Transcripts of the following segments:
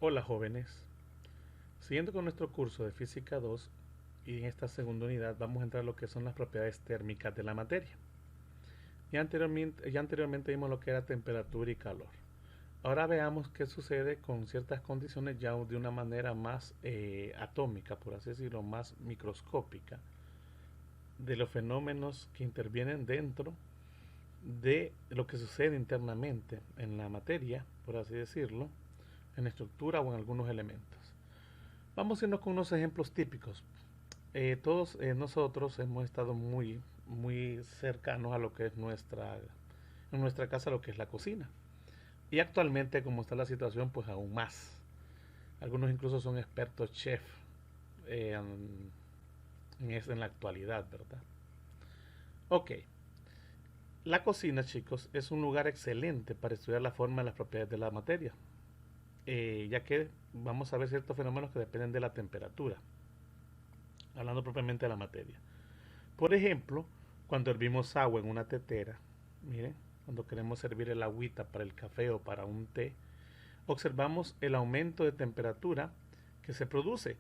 Hola jóvenes, siguiendo con nuestro curso de Física 2 y en esta segunda unidad vamos a entrar a lo que son las propiedades térmicas de la materia. Ya anteriormente vimos lo que era temperatura y calor. Ahora veamos qué sucede con ciertas condiciones ya de una manera más atómica, por así decirlo, más microscópica, de los fenómenos que intervienen dentro de lo que sucede internamente en la materia, por así decirlo, en la estructura o en algunos elementos. Vamos a irnos con unos ejemplos típicos. Todos nosotros hemos estado muy cercanos a lo que es en nuestra casa, lo que es la cocina. Y actualmente, como está la situación, pues aún más. Algunos incluso son expertos chef en la actualidad, ¿verdad? Ok, la cocina, chicos, es un lugar excelente para estudiar la forma y las propiedades de la materia, ya que vamos a ver ciertos fenómenos que dependen de la temperatura, hablando propiamente de la materia. Por ejemplo, cuando hervimos agua en una tetera, miren, cuando queremos servir el agüita para el café o para un té, observamos el aumento de temperatura que se produce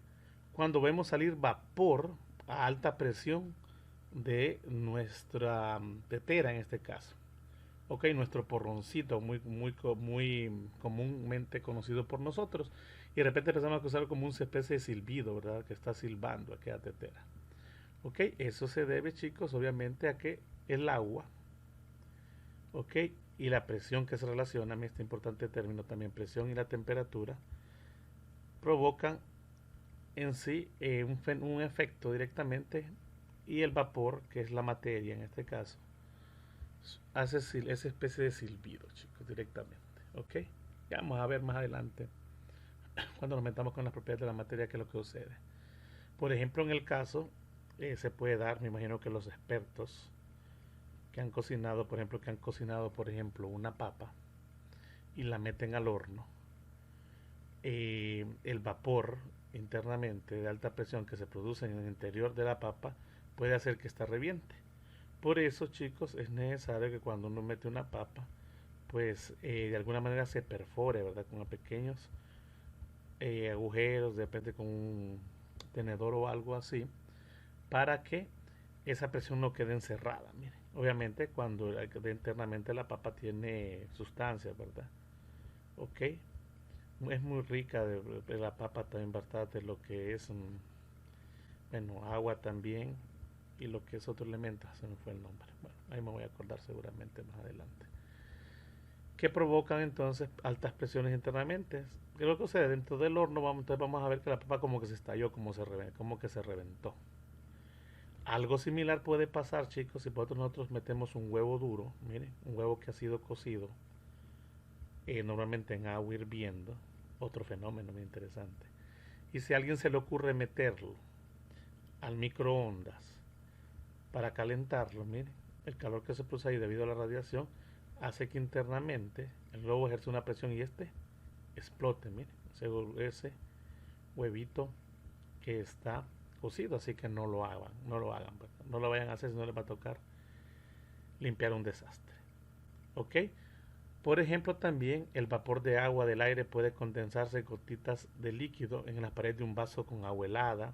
cuando vemos salir vapor a alta presión de nuestra tetera en este caso. Ok, nuestro porroncito muy comúnmente conocido por nosotros, y de repente empezamos a escuchar como una especie de silbido, ¿verdad? Que está silbando aquella tetera. Ok, eso se debe, chicos, obviamente a que el agua, ok, y la presión que se relaciona, a este importante término también, presión y la temperatura, provocan en sí un efecto directamente, y el vapor, que es la materia en este caso, hace esa especie de silbido, chicos, directamente. Ok, ya vamos a ver más adelante, cuando nos metamos con las propiedades de la materia, qué es lo que sucede. Por ejemplo, en el caso, se puede dar, me imagino que los expertos que han cocinado, por ejemplo, una papa y la meten al horno, el vapor internamente de alta presión que se produce en el interior de la papa puede hacer que ésta reviente. Por eso, chicos, es necesario que cuando uno mete una papa, pues de alguna manera se perfore, ¿verdad? Con pequeños agujeros, depende con un tenedor o algo así, para que esa presión no quede encerrada. Mire, obviamente cuando internamente la papa tiene sustancias, ¿verdad? Ok, es muy rica de la papa también, ¿verdad? De lo que es, bueno, agua también, y lo que es otro elemento, se me fue el nombre. Bueno, ahí me voy a acordar seguramente más adelante. Que provocan entonces altas presiones internamente. ¿Qué es lo que sucede? Dentro del horno entonces vamos a ver que la papa como que se estalló, como que se reventó. Algo similar puede pasar, chicos, si nosotros metemos un huevo duro, miren, un huevo que ha sido cocido, normalmente en agua hirviendo, otro fenómeno muy interesante. Y si a alguien se le ocurre meterlo al microondas para calentarlo, miren, el calor que se produce ahí debido a la radiación hace que internamente el globo ejerce una presión y este explote, miren, ese huevito que está cocido, así que no lo hagan, ¿verdad? No lo vayan a hacer si no les va a tocar limpiar un desastre. ¿Ok? Por ejemplo, también el vapor de agua del aire puede condensarse en gotitas de líquido en la pared de un vaso con agua helada,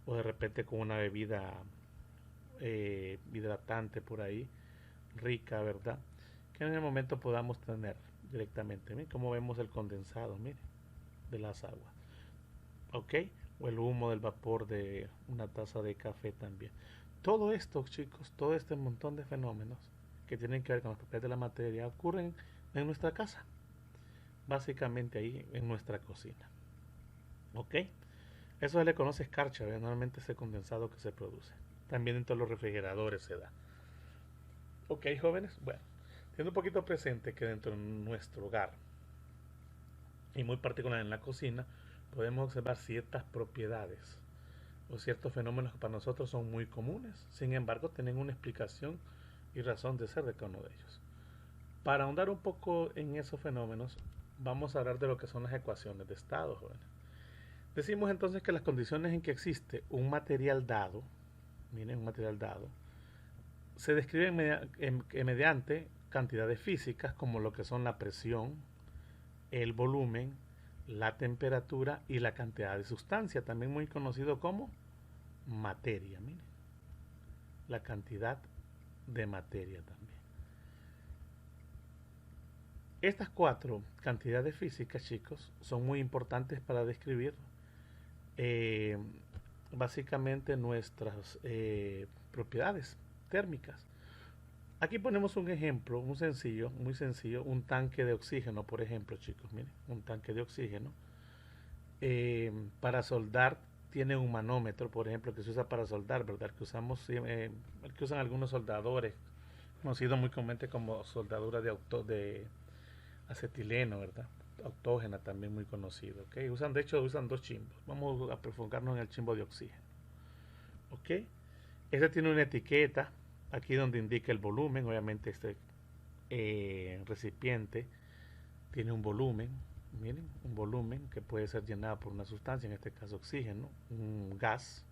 o de repente con una bebida hidratante por ahí, rica, ¿verdad? Que en el momento podamos tener directamente. Miren cómo vemos el condensado, mire, de las aguas. ¿Ok? O el humo del vapor de una taza de café también. Todo esto, chicos, todo este montón de fenómenos que tienen que ver con las propiedades de la materia ocurren en nuestra casa, básicamente ahí en nuestra cocina. ¿Ok? Eso se le conoce escarcha, ¿verdad? Normalmente ese condensado que se produce. También en todos los refrigeradores se da. ¿Ok, jóvenes? Bueno, teniendo un poquito presente que dentro de nuestro hogar, y muy particular en la cocina, podemos observar ciertas propiedades o ciertos fenómenos que para nosotros son muy comunes. Sin embargo, tienen una explicación y razón de ser de cada uno de ellos. Para ahondar un poco en esos fenómenos, vamos a hablar de lo que son las ecuaciones de estado, jóvenes. Decimos entonces que las condiciones en que existe un material dado, miren, un material dado, se describen mediante cantidades físicas como lo que son la presión, el volumen, la temperatura y la cantidad de sustancia, también muy conocido como materia. Miren, la cantidad de materia también. Estas cuatro cantidades físicas, chicos, son muy importantes para describir eh, básicamente nuestras propiedades térmicas. Aquí ponemos un ejemplo, muy sencillo, un tanque de oxígeno, por ejemplo, chicos, miren, un tanque de oxígeno. Para soldar tiene un manómetro, por ejemplo, que se usa para soldar, ¿verdad? El que usan algunos soldadores, conocido muy comúnmente como soldadura de acetileno, ¿verdad? Autógena también muy conocido, ¿ok? De hecho, usan dos chimbos. Vamos a enfocarnos en el chimbo de oxígeno, ¿ok? Este tiene una etiqueta, aquí donde indica el volumen, obviamente este recipiente tiene un volumen, miren, un volumen que puede ser llenado por una sustancia, en este caso oxígeno, un gas.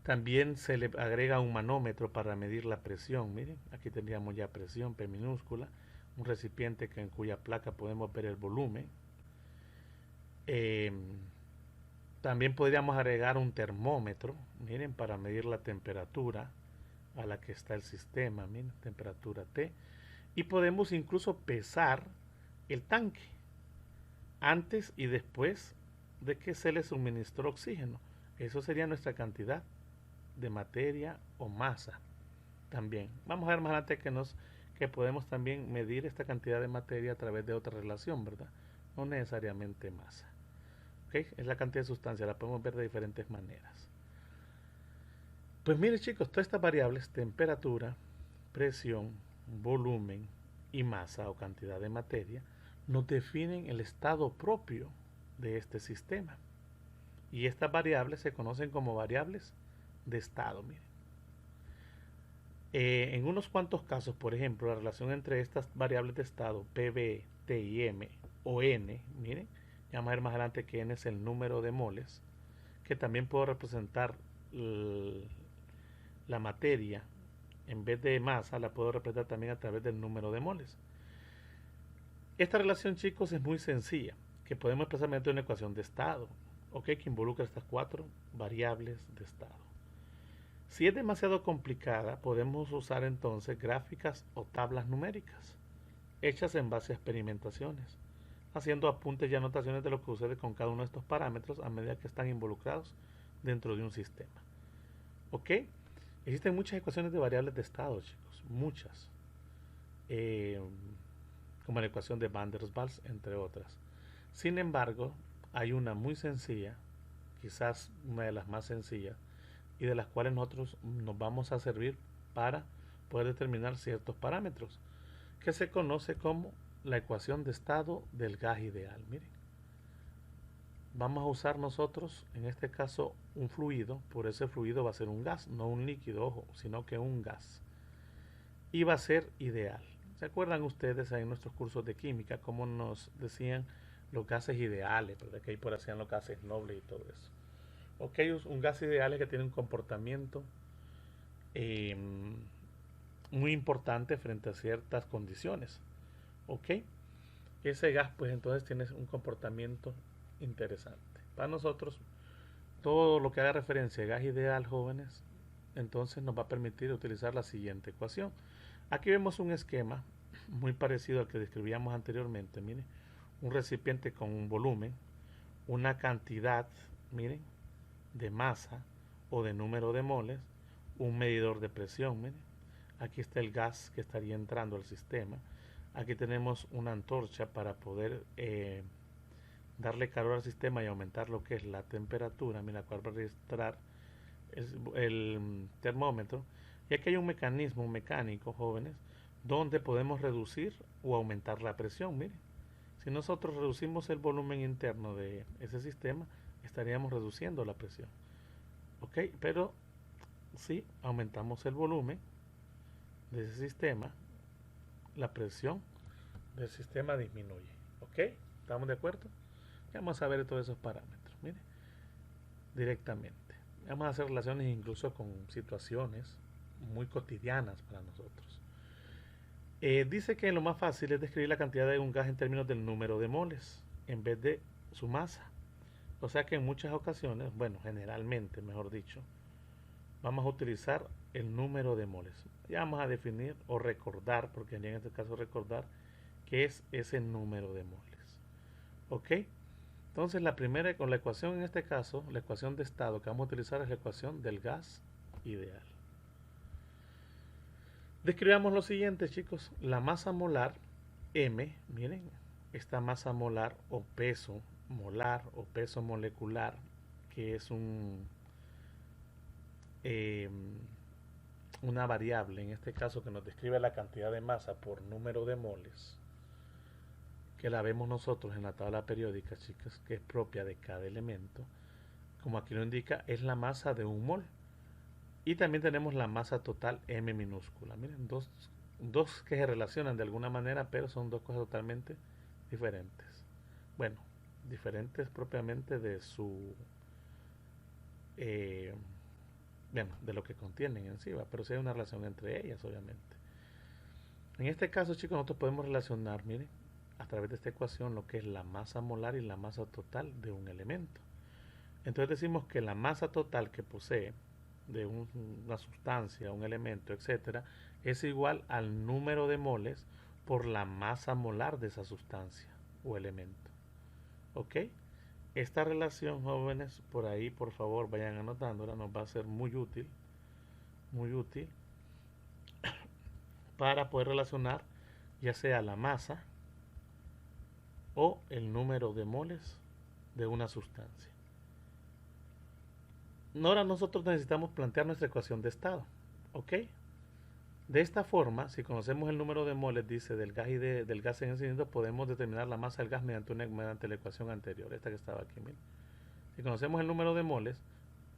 También se le agrega un manómetro para medir la presión, miren, aquí tendríamos ya presión, P minúscula, un recipiente en cuya placa podemos ver el volumen. Eh, También podríamos agregar un termómetro, miren, para medir la temperatura a la que está el sistema, miren, temperatura T. Y podemos incluso pesar el tanque antes y después de que se le suministró oxígeno. Eso sería nuestra cantidad de materia o masa también. Vamos a ver más adelante que podemos también medir esta cantidad de materia a través de otra relación, ¿verdad? No necesariamente masa. ¿Okay? Es la cantidad de sustancia, la podemos ver de diferentes maneras. Pues mire chicos, todas estas variables, temperatura, presión, volumen y masa o cantidad de materia, nos definen el estado propio de este sistema. Y estas variables se conocen como variables de estado. Miren. En unos cuantos casos, por ejemplo, la relación entre estas variables de estado, PV, T y M, o N, miren, ya vamos a ver más adelante que N es el número de moles, que también puedo representar la materia, en vez de masa, la puedo representar también a través del número de moles. Esta relación, chicos, es muy sencilla, que podemos expresar mediante una ecuación de estado, ¿okay? Que involucra estas cuatro variables de estado. Si es demasiado complicada, podemos usar entonces gráficas o tablas numéricas, hechas en base a experimentaciones, haciendo apuntes y anotaciones de lo que sucede con cada uno de estos parámetros a medida que están involucrados dentro de un sistema. ¿Ok? Existen muchas ecuaciones de variables de estado, chicos, muchas. Como la ecuación de Van der Waals, entre otras. Sin embargo, hay una muy sencilla, quizás una de las más sencillas, y de las cuales nosotros nos vamos a servir para poder determinar ciertos parámetros, que se conoce como la ecuación de estado del gas ideal. Miren, vamos a usar nosotros, en este caso, un fluido, por ese fluido va a ser un gas, no un líquido, ojo, sino que un gas. Y va a ser ideal. ¿Se acuerdan ustedes en nuestros cursos de química cómo nos decían los gases ideales, ¿verdad? Que ahí por hacían los gases nobles y todo eso? Ok, un gas ideal es que tiene un comportamiento eh, muy importante frente a ciertas condiciones. Ok, ese gas pues entonces tiene un comportamiento interesante. Para nosotros, todo lo que haga referencia a gas ideal, jóvenes, entonces nos va a permitir utilizar la siguiente ecuación. Aquí vemos un esquema muy parecido al que describíamos anteriormente. Miren, un recipiente con un volumen, una cantidad, miren, de masa o de número de moles, un medidor de presión. Miren, aquí está el gas que estaría entrando al sistema. Aquí tenemos una antorcha para poder darle calor al sistema y aumentar lo que es la temperatura, mira, la cual va a registrar el termómetro. Y aquí hay un mecanismo mecánico, jóvenes, donde podemos reducir o aumentar la presión. Miren, si nosotros reducimos el volumen interno de ese sistema, estaríamos reduciendo la presión. ¿Ok? Pero si aumentamos el volumen de ese sistema, la presión del sistema disminuye. ¿Ok? ¿Estamos de acuerdo? Vamos a ver todos esos parámetros. Miren, directamente. Vamos a hacer relaciones incluso con situaciones muy cotidianas para nosotros. Dice que lo más fácil es describir la cantidad de un gas en términos del número de moles, en vez de su masa. O sea que en muchas ocasiones, bueno, generalmente, mejor dicho, vamos a utilizar el número de moles. Ya vamos a definir o recordar, porque en este caso recordar, qué es ese número de moles. ¿Ok? Entonces la primera, con la ecuación en este caso, la ecuación de estado que vamos a utilizar es la ecuación del gas ideal. Describamos lo siguiente, chicos. La masa molar M, miren, esta masa molar o peso molecular, que es eh, una variable, en este caso que nos describe la cantidad de masa por número de moles, que la vemos nosotros en la tabla periódica, chicos, que es propia de cada elemento, como aquí lo indica, es la masa de un mol. Y también tenemos la masa total M minúscula. Miren, dos que se relacionan de alguna manera, pero son dos cosas totalmente diferentes. Bueno, diferentes propiamente de su... bueno, de lo que contienen en sí, pero sí hay una relación entre ellas, obviamente. En este caso, chicos, nosotros podemos relacionar, miren, a través de esta ecuación lo que es la masa molar y la masa total de un elemento. Entonces decimos que la masa total que posee de una sustancia, un elemento, etcétera, es igual al número de moles por la masa molar de esa sustancia o elemento. ¿Ok? Esta relación, jóvenes, por ahí, por favor, vayan anotándola, nos va a ser muy útil para poder relacionar ya sea la masa o el número de moles de una sustancia. Ahora nosotros necesitamos plantear nuestra ecuación de estado, ¿ok? De esta forma, si conocemos el número de moles, dice, del gas en el cilindro, podemos determinar la masa del gas mediante la ecuación anterior, esta que estaba aquí. Miren. Si conocemos el número de moles,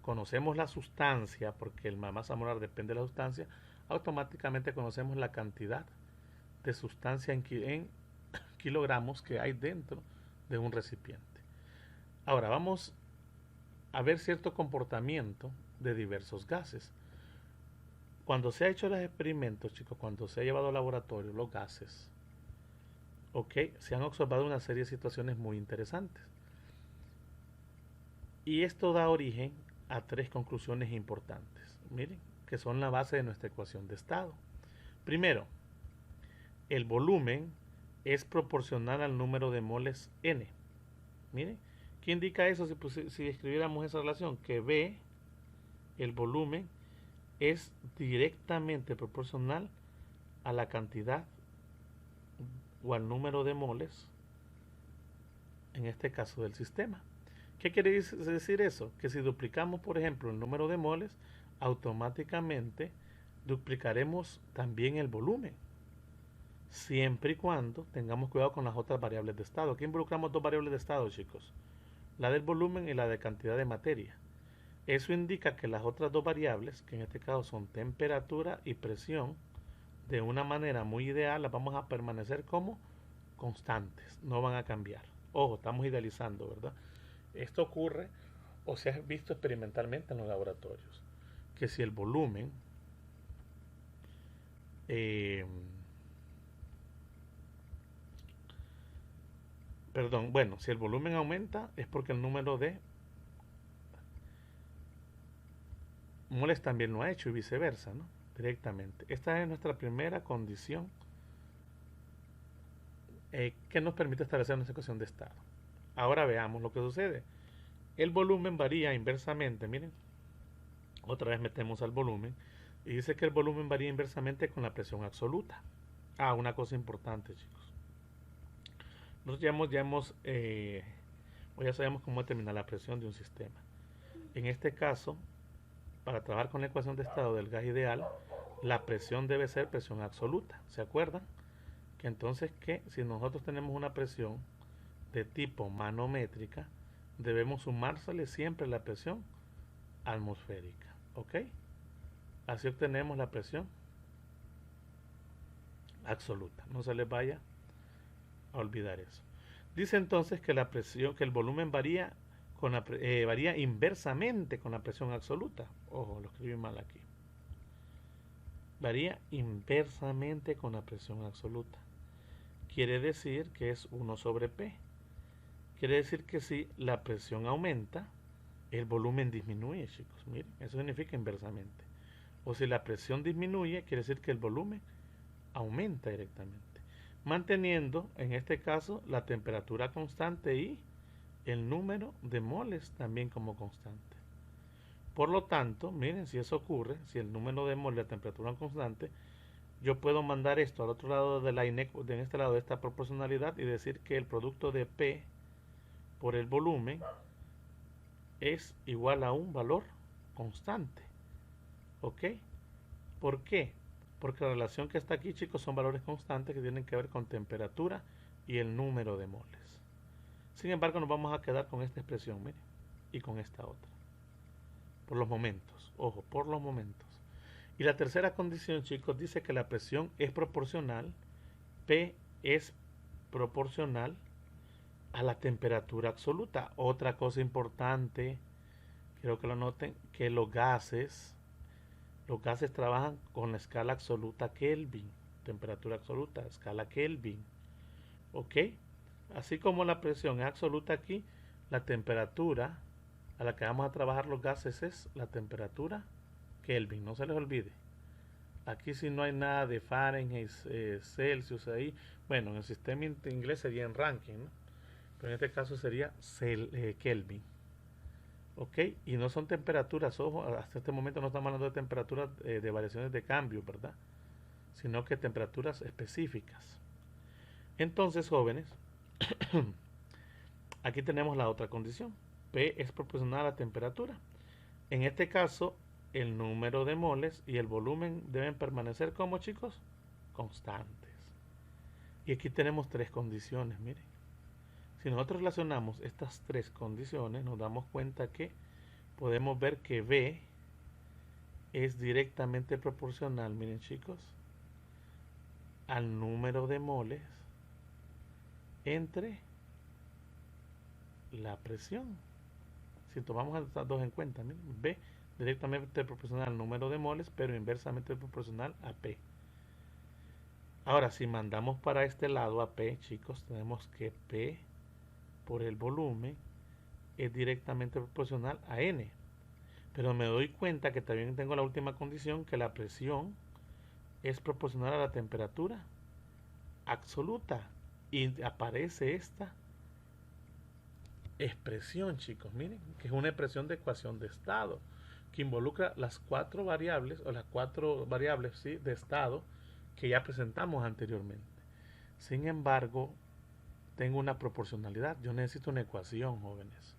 conocemos la sustancia, porque la masa molar depende de la sustancia, automáticamente conocemos la cantidad de sustancia en kilogramos que hay dentro de un recipiente. Ahora vamos a ver cierto comportamiento de diversos gases. Cuando se ha hecho los experimentos, chicos, cuando se ha llevado al laboratorio los gases, ok, se han observado una serie de situaciones muy interesantes. Y esto da origen a tres conclusiones importantes, miren, que son la base de nuestra ecuación de estado. Primero, el volumen es proporcional al número de moles N. Miren, ¿qué indica eso si escribiéramos esa relación? Que B, el volumen, es directamente proporcional a la cantidad o al número de moles, en este caso del sistema. ¿Qué quiere decir eso? Que si duplicamos, por ejemplo, el número de moles, automáticamente duplicaremos también el volumen, siempre y cuando tengamos cuidado con las otras variables de estado. Aquí involucramos dos variables de estado, chicos, la del volumen y la de cantidad de materia. Eso indica que las otras dos variables, que en este caso son temperatura y presión, de una manera muy ideal las vamos a permanecer como constantes, no van a cambiar. Ojo, estamos idealizando, ¿verdad? Esto ocurre o se ha visto experimentalmente en los laboratorios, que si el volumen si el volumen aumenta es porque el número de moles también lo ha hecho y viceversa, ¿no? Directamente. Esta es nuestra primera condición que nos permite establecer nuestra ecuación de estado. Ahora veamos lo que sucede. El volumen varía inversamente, miren, otra vez metemos al volumen y dice que el volumen varía inversamente con la presión absoluta. Una cosa importante, chicos. Nosotros ya sabemos cómo determinar la presión de un sistema. En este caso, para trabajar con la ecuación de estado del gas ideal, la presión debe ser presión absoluta. ¿Se acuerdan? Que entonces que si nosotros tenemos una presión de tipo manométrica, debemos sumársele siempre la presión atmosférica. ¿Ok? Así obtenemos la presión absoluta. No se les vaya a olvidar eso. Dice entonces que la presión, que el volumen varía varía inversamente con la presión absoluta. Ojo, lo escribí mal aquí. Varía inversamente con la presión absoluta. Quiere decir que es 1 sobre P. quiere decir que si la presión aumenta, el volumen disminuye, chicos. Miren, eso significa inversamente. O si la presión disminuye, quiere decir que el volumen aumenta directamente, manteniendo en este caso la temperatura constante y el número de moles también como constante. Por lo tanto, miren, si eso ocurre, si el número de moles y la temperatura es constante, yo puedo mandar esto al otro lado de en este lado de esta proporcionalidad y decir que el producto de P por el volumen es igual a un valor constante. ¿Ok? ¿Por qué? Porque la relación que está aquí, chicos, son valores constantes que tienen que ver con temperatura y el número de moles. Sin embargo, nos vamos a quedar con esta expresión, miren, y con esta otra. Por los momentos, ojo, por los momentos. Y la tercera condición, chicos, dice que la presión es proporcional, P es proporcional a la temperatura absoluta. Otra cosa importante, quiero que lo noten, que los gases trabajan con la escala absoluta Kelvin, temperatura absoluta, escala Kelvin. ¿Ok? Así como la presión es absoluta aquí, la temperatura a la que vamos a trabajar los gases es la temperatura Kelvin, no se les olvide. Aquí si no hay nada de Fahrenheit, Celsius ahí, bueno, en el sistema inglés sería en Rankine, ¿no? Pero en este caso sería Kelvin. ¿Ok? Y no son temperaturas, ojo, hasta este momento no estamos hablando de temperaturas de variaciones de cambio, ¿verdad? Sino que temperaturas específicas. Entonces, jóvenes, aquí tenemos la otra condición. P es proporcional a la temperatura. En este caso, el número de moles y el volumen deben permanecer como, chicos, constantes. Y aquí tenemos tres condiciones, miren. Si nosotros relacionamos estas tres condiciones, nos damos cuenta que podemos ver que B es directamente proporcional, miren, chicos, al número de moles entre la presión. Si tomamos estas dos en cuenta, miren, B directamente proporcional al número de moles, pero inversamente proporcional a P. Ahora, si mandamos para este lado a P, chicos, tenemos que P por el volumen es directamente proporcional a N. Pero me doy cuenta que también tengo la última condición, que la presión es proporcional a la temperatura absoluta. Y aparece esta expresión, chicos, miren, que es una expresión de ecuación de estado, que involucra las cuatro variables, o las cuatro variables, ¿sí?, de estado que ya presentamos anteriormente. Sin embargo, tengo una proporcionalidad. Yo necesito una ecuación, jóvenes.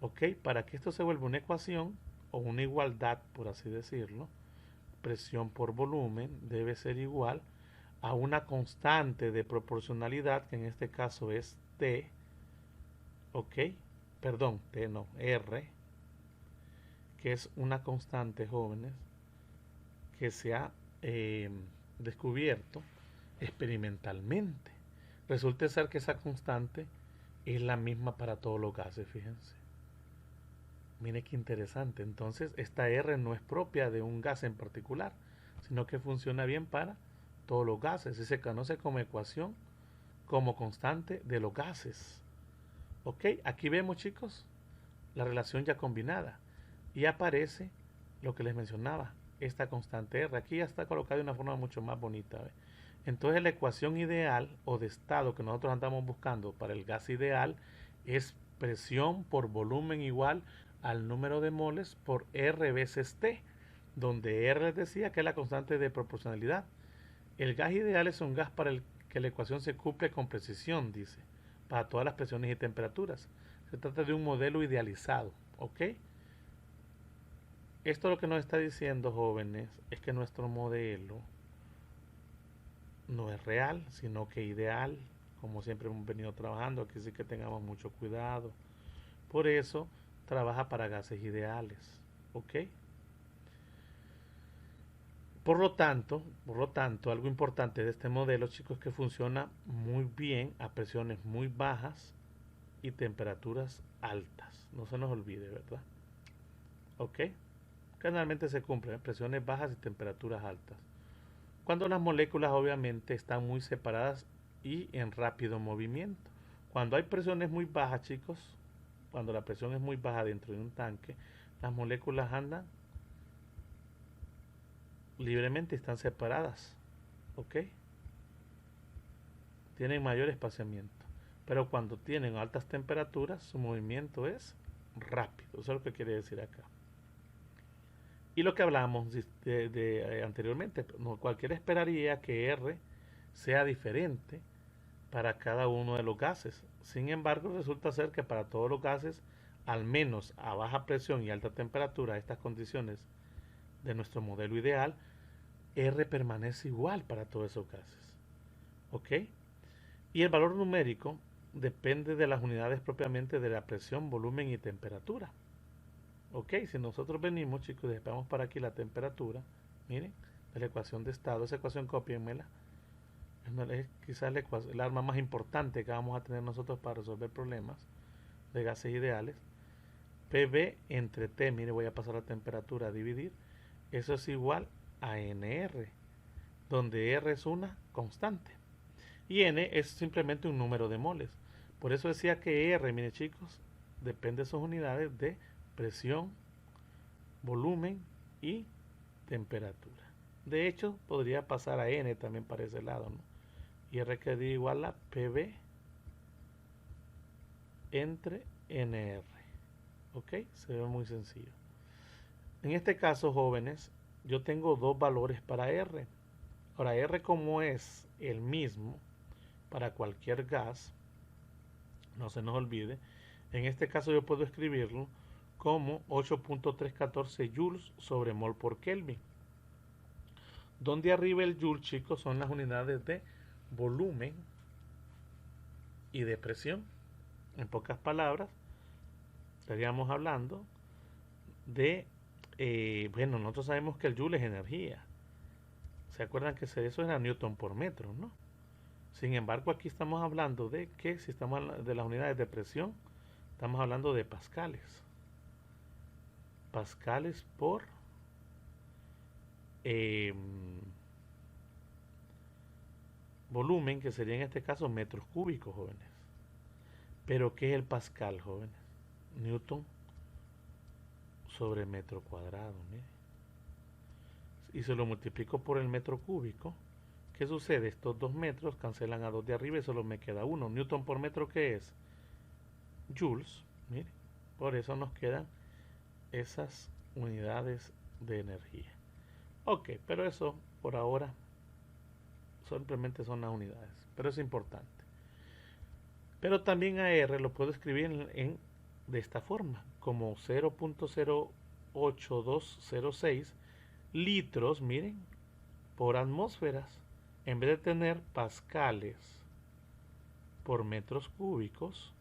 ¿Ok? Para que esto se vuelva una ecuación o una igualdad, por así decirlo, presión por volumen debe ser igual a una constante de proporcionalidad, que en este caso es T, ¿ok? Perdón, T no, R, que es una constante, jóvenes, que se ha descubierto experimentalmente. Resulta ser que esa constante es la misma para todos los gases, fíjense. Mire qué interesante. Entonces, esta R no es propia de un gas en particular, sino que funciona bien para todos los gases. Y se conoce como ecuación, como constante de los gases. ¿Ok? Aquí vemos, chicos, la relación ya combinada. Y aparece lo que les mencionaba, esta constante R. Aquí ya está colocada de una forma mucho más bonita. ¿Ve? Entonces, la ecuación ideal o de estado que nosotros andamos buscando para el gas ideal es presión por volumen igual al número de moles por R veces T, donde R les decía que es la constante de proporcionalidad. El gas ideal es un gas para el que la ecuación se cumple con precisión, dice, para todas las presiones y temperaturas. Se trata de un modelo idealizado, ¿ok? Esto lo que nos está diciendo, jóvenes, es que nuestro modelo no es real, sino que ideal, como siempre hemos venido trabajando. Aquí sí que tengamos mucho cuidado. Por eso trabaja para gases ideales, ¿ok? Por lo tanto, algo importante de este modelo, chicos, es que funciona muy bien a presiones muy bajas y temperaturas altas. No se nos olvide, ¿verdad? ¿Ok? Generalmente se cumplen presiones bajas y temperaturas altas, cuando las moléculas obviamente están muy separadas y en rápido movimiento. Cuando hay presiones muy bajas, chicos, cuando la presión es muy baja dentro de un tanque, las moléculas andan libremente, están separadas, ¿ok? Tienen mayor espaciamiento. Pero cuando tienen altas temperaturas, su movimiento es rápido. Eso es lo que quiere decir acá. Y lo que hablamos anteriormente, no, cualquiera esperaría que R sea diferente para cada uno de los gases. Sin embargo, resulta ser que para todos los gases, al menos a baja presión y alta temperatura, estas condiciones de nuestro modelo ideal, R permanece igual para todos esos gases. ¿Ok? Y el valor numérico depende de las unidades propiamente de la presión, volumen y temperatura. Ok, si nosotros venimos, chicos, y despegamos para aquí la temperatura, miren, de la ecuación de estado, esa ecuación copienmela. Es quizás el arma más importante que vamos a tener nosotros para resolver problemas de gases ideales. PV entre T, mire, voy a pasar la temperatura a dividir, eso es igual a NR, donde R es una constante y N es simplemente un número de moles. Por eso decía que R, mire chicos, depende de sus unidades de presión, volumen y temperatura. De hecho, podría pasar a N también para ese lado, ¿no? Y R quedaría igual a PV entre NR. ¿Ok? Se ve muy sencillo. En este caso, jóvenes, yo tengo dos valores para R. Ahora, R como es el mismo para cualquier gas, no se nos olvide, en este caso yo puedo escribirlo como 8.314 joules sobre mol por Kelvin. Donde arriba el joule, chicos, son las unidades de volumen y de presión. En pocas palabras, estaríamos hablando de, bueno, nosotros sabemos que el joule es energía. ¿Se acuerdan que eso era newton por metro, no? Sin embargo, aquí estamos hablando de que si estamos hablando de las unidades de presión, estamos hablando de pascales. Pascales por volumen, que sería en este caso metros cúbicos, jóvenes. Pero ¿qué es el pascal, jóvenes? Newton sobre metro cuadrado, mire. Y se lo multiplico por el metro cúbico. ¿Qué sucede? Estos 2 metros cancelan a 2 de arriba y solo me queda 1. Newton por metro, ¿qué es? Joules. Mire, por eso nos quedan esas unidades de energía. Ok, pero eso por ahora simplemente son las unidades, pero es importante. Pero también a R lo puedo escribir de esta forma, como 0.08206 litros, miren, por atmósferas. En vez de tener pascales por metros cúbicos,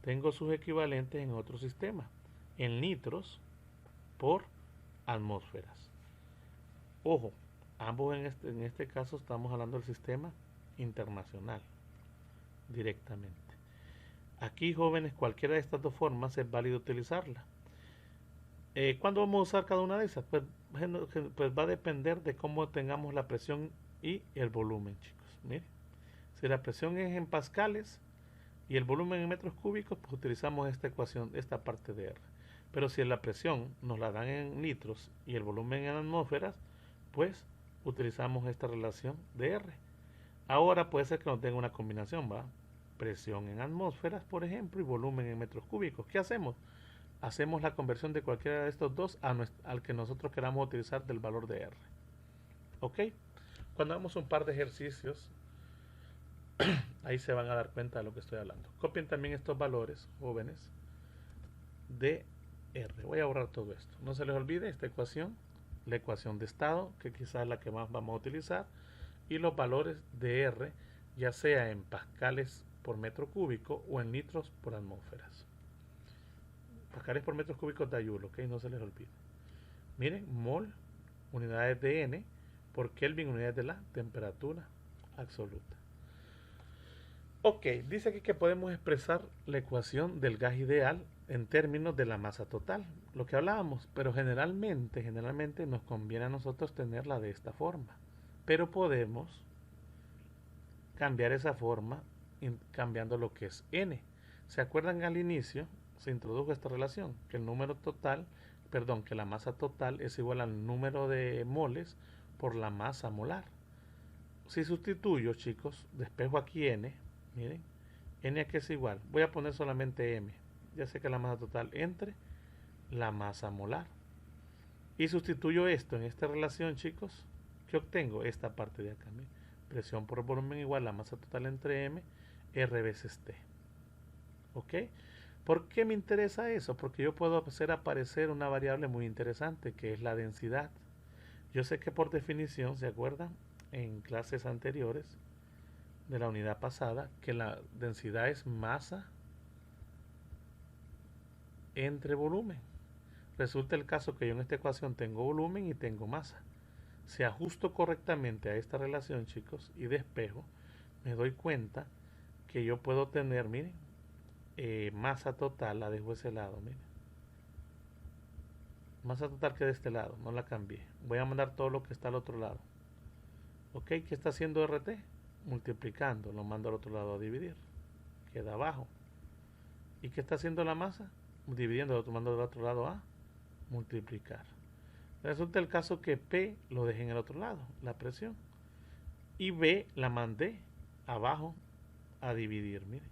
tengo sus equivalentes en otro sistema, en litros por atmósferas. Ojo, ambos en este caso estamos hablando del sistema internacional directamente. Aquí, jóvenes, cualquiera de estas dos formas es válido utilizarla. ¿Cuándo vamos a usar cada una de esas? Pues va a depender de cómo tengamos la presión y el volumen, chicos. Miren, si la presión es en pascales y el volumen en metros cúbicos, pues utilizamos esta ecuación, esta parte de R. Pero si la presión nos la dan en litros y el volumen en atmósferas, pues utilizamos esta relación de R. Ahora puede ser que nos den una combinación, ¿va? Presión en atmósferas, por ejemplo, y volumen en metros cúbicos. ¿Qué hacemos? Hacemos la conversión de cualquiera de estos dos al que nosotros queramos utilizar del valor de R. ¿Ok? Cuando hagamos un par de ejercicios, ahí se van a dar cuenta de lo que estoy hablando. Copien también estos valores, jóvenes, de R. Voy a borrar todo esto. No se les olvide esta ecuación, la ecuación de estado, que quizás es la que más vamos a utilizar, y los valores de R, ya sea en pascales por metro cúbico o en litros por atmósferas. Pascales por metros cúbicos da joule, ¿ok? No se les olvide. Miren, mol, unidades de N, por Kelvin, unidades de la temperatura absoluta. Ok, dice aquí que podemos expresar la ecuación del gas ideal en términos de la masa total, lo que hablábamos, pero generalmente nos conviene a nosotros tenerla de esta forma. Pero podemos cambiar esa forma cambiando lo que es n. ¿Se acuerdan al inicio? Se introdujo esta relación, que el número total, perdón, que la masa total es igual al número de moles por la masa molar. Si sustituyo, chicos, despejo aquí n, miren, n aquí es igual, voy a poner solamente m, ya sé que la masa total entre la masa molar. Y sustituyo esto en esta relación, chicos, ¿qué obtengo? Esta parte de acá, miren, presión por volumen igual la masa total entre m, r veces t. ¿Ok? ¿Por qué me interesa eso? Porque yo puedo hacer aparecer una variable muy interesante que es la densidad. Yo sé que por definición, ¿se acuerdan? En clases anteriores de la unidad pasada, que la densidad es masa entre volumen. Resulta el caso que yo en esta ecuación tengo volumen y tengo masa. Si ajusto correctamente a esta relación, chicos, y despejo, me doy cuenta que yo puedo tener, miren, masa total, la dejo de ese lado, miren. Masa total que de este lado, no la cambié. Voy a mandar todo lo que está al otro lado. ¿Ok? ¿Qué está haciendo RT? Multiplicando, lo mando al otro lado a dividir. Queda abajo. ¿Y qué está haciendo la masa? Dividiendo, lo mando del otro lado a multiplicar. Resulta el caso que P lo dejé en el otro lado, la presión. Y B la mandé abajo a dividir, miren.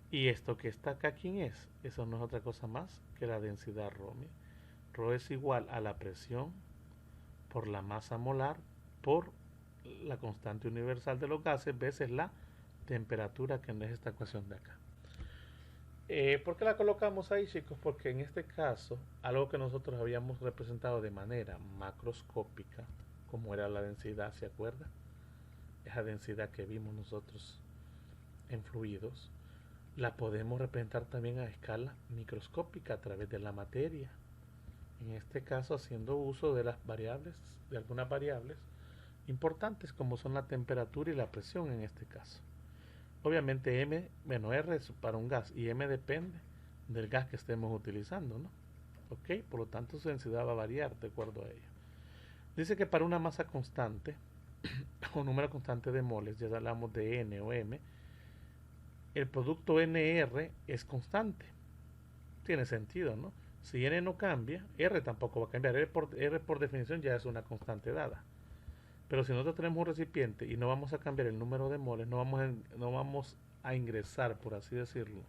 Y esto que está acá, ¿quién es? Eso no es otra cosa más que la densidad ρ. Miren. ρ es igual a la presión por la masa molar por la constante universal de los gases veces la temperatura, que no es esta ecuación de acá. ¿Por qué la colocamos ahí, chicos? Porque en este caso, algo que nosotros habíamos representado de manera macroscópica, como era la densidad, ¿se acuerda? Esa densidad que vimos nosotros en fluidos, la podemos representar también a escala microscópica a través de la materia. En este caso, haciendo uso de las variables, de algunas variables importantes como son la temperatura y la presión en este caso. Obviamente M, bueno, R es para un gas y M depende del gas que estemos utilizando, ¿no? ¿Ok? Por lo tanto su densidad va a variar de acuerdo a ello. Dice que para una masa constante o número constante de moles, ya hablamos de N o M, el producto NR es constante. Tiene sentido, ¿no? Si N no cambia, R tampoco va a cambiar. R por definición ya es una constante dada. Pero si nosotros tenemos un recipiente y no vamos a cambiar el número de moles, no vamos a ingresar, por así decirlo,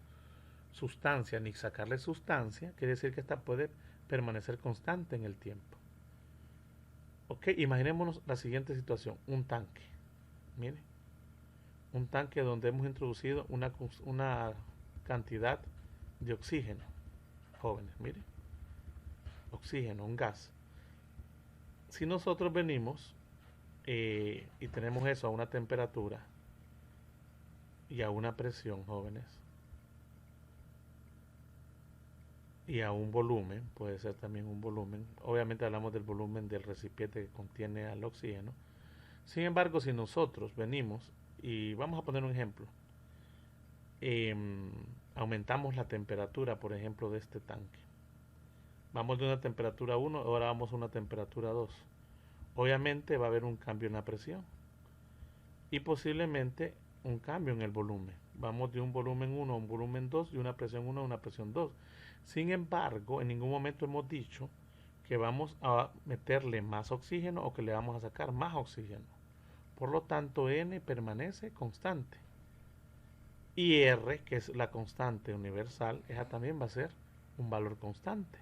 sustancia ni sacarle sustancia, quiere decir que esta puede permanecer constante en el tiempo. Ok, imaginémonos la siguiente situación, un tanque. Miren, un tanque donde hemos introducido una cantidad de oxígeno. Jóvenes, miren, oxígeno, un gas. Si nosotros venimos y tenemos eso a una temperatura y a una presión, jóvenes, y a un volumen, puede ser también un volumen, obviamente hablamos del volumen del recipiente que contiene al oxígeno. Sin embargo, si nosotros venimos y vamos a poner un ejemplo, aumentamos la temperatura, por ejemplo, de este tanque, vamos de una temperatura 1, ahora vamos a una temperatura 2, obviamente va a haber un cambio en la presión y posiblemente un cambio en el volumen. Vamos de un volumen 1 a un volumen 2, de una presión 1 a una presión 2. Sin embargo, en ningún momento hemos dicho que vamos a meterle más oxígeno o que le vamos a sacar más oxígeno. Por lo tanto, N permanece constante. Y R, que es la constante universal, esa también va a ser un valor constante.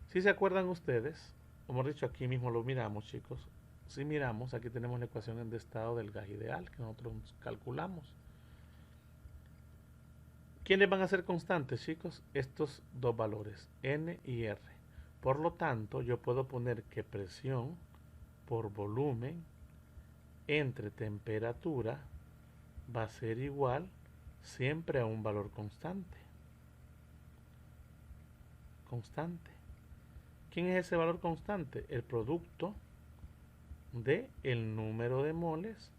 Si se acuerdan ustedes, hemos dicho aquí mismo lo miramos, chicos. Si miramos, aquí tenemos la ecuación de estado del gas ideal que nosotros calculamos. ¿Quiénes van a ser constantes, chicos? Estos dos valores, N y R. Por lo tanto, yo puedo poner que presión por volumen entre temperatura va a ser igual siempre a un valor constante. Constante. ¿Quién es ese valor constante? El producto de el número de moles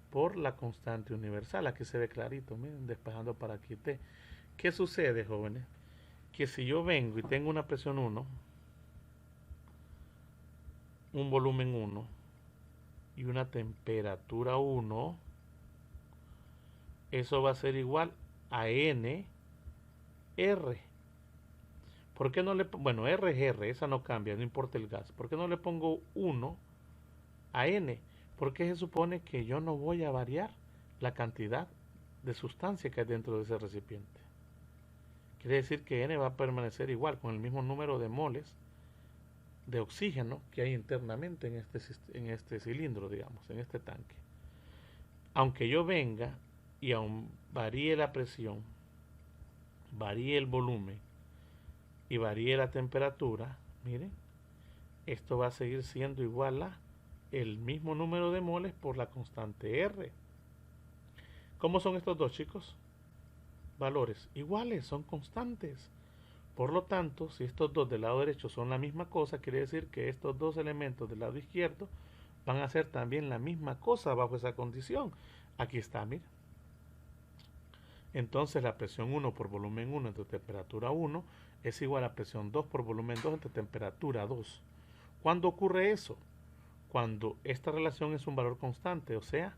por la constante universal. Aquí se ve clarito, miren, despejando para aquí T. ¿Qué sucede, jóvenes? Que si yo vengo y tengo una presión 1, un volumen 1 y una temperatura 1, eso va a ser igual a N R. ¿Por qué no le bueno, R es R, esa no cambia, no importa el gas. ¿Por qué no le pongo 1 a N? Porque se supone que yo no voy a variar la cantidad de sustancia que hay dentro de ese recipiente. Quiere decir que N va a permanecer igual, con el mismo número de moles de oxígeno que hay internamente en este cilindro, digamos, en este tanque. Aunque yo venga y aún varíe la presión, varíe el volumen y varíe la temperatura, miren, esto va a seguir siendo igual a el mismo número de moles por la constante R. ¿Cómo son estos dos, chicos? Valores iguales, son constantes. Por lo tanto, si estos dos del lado derecho son la misma cosa, quiere decir que estos dos elementos del lado izquierdo van a ser también la misma cosa bajo esa condición. Aquí está, mira. Entonces la presión 1 por volumen 1 entre temperatura 1 es igual a presión 2 por volumen 2 entre temperatura 2. ¿Cuándo ocurre eso? Cuando esta relación es un valor constante, o sea,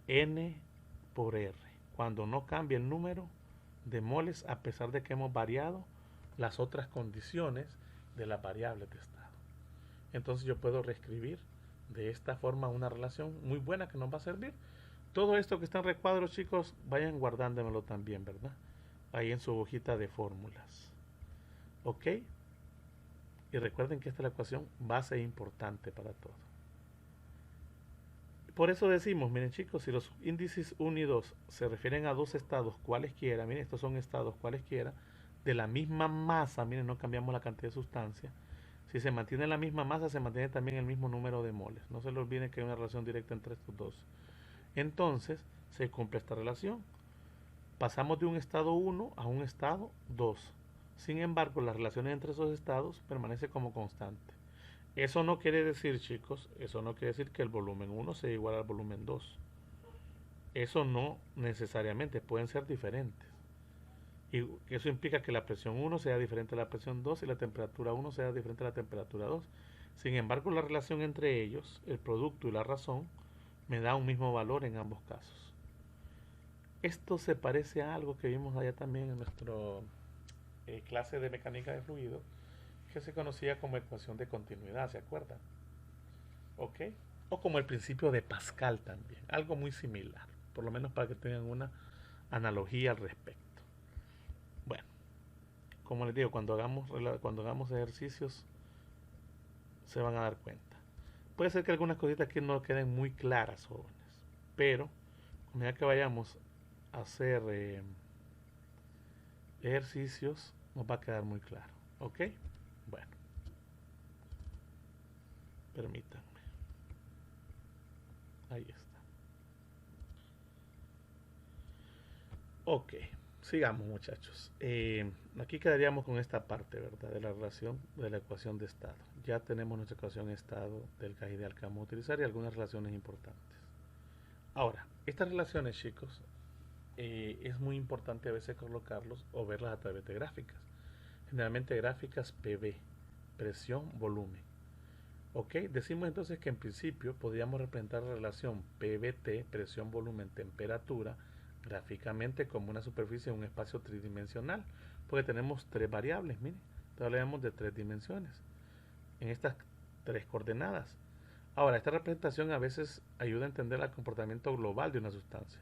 N por R. Cuando no cambia el número de moles a pesar de que hemos variado las otras condiciones de las variables de estado. Entonces yo puedo reescribir de esta forma una relación muy buena que nos va a servir. Todo esto que está en recuadros, chicos, vayan guardándomelo también, ¿verdad? Ahí en su hojita de fórmulas. ¿Ok? Y recuerden que esta es la ecuación base importante para todo. Por eso decimos, miren chicos, si los índices 1 y 2 se refieren a dos estados cualesquiera, miren, estos son estados cualesquiera, de la misma masa, miren, no cambiamos la cantidad de sustancia. Si se mantiene la misma masa, se mantiene también el mismo número de moles. No se les olvide que hay una relación directa entre estos dos. Entonces, se cumple esta relación. Pasamos de un estado 1 a un estado 2. Sin embargo, las relaciones entre esos estados permanecen como constante. Eso no quiere decir, chicos, eso no quiere decir que el volumen 1 sea igual al volumen 2. Eso no necesariamente, pueden ser diferentes. Y eso implica que la presión 1 sea diferente a la presión 2 y la temperatura 1 sea diferente a la temperatura 2. Sin embargo, la relación entre ellos, el producto y la razón, me da un mismo valor en ambos casos. Esto se parece a algo que vimos allá también en nuestra clase de mecánica de fluidos, que se conocía como ecuación de continuidad, ¿se acuerdan? ¿Ok? O como el principio de Pascal también, algo muy similar, por lo menos para que tengan una analogía al respecto. Bueno, como les digo, cuando hagamos ejercicios se van a dar cuenta. Puede ser que algunas cositas aquí no queden muy claras, jóvenes, pero a medida que vayamos a hacer ejercicios nos va a quedar muy claro. ¿Ok? Bueno, permítanme. Ahí está. Ok, sigamos muchachos. Aquí quedaríamos con esta parte, ¿verdad? De la relación de la ecuación de estado. Ya tenemos nuestra ecuación de estado del gas ideal que vamos a utilizar y algunas relaciones importantes. Ahora, estas relaciones, chicos, es muy importante a veces colocarlos o verlas a través de gráficas. Generalmente gráficas PV, presión, volumen. Ok, decimos entonces que en principio podríamos representar la relación PVT, presión, volumen, temperatura, gráficamente como una superficie en un espacio tridimensional, porque tenemos tres variables, miren, hablamos de tres dimensiones en estas tres coordenadas. Ahora, esta representación a veces ayuda a entender el comportamiento global de una sustancia,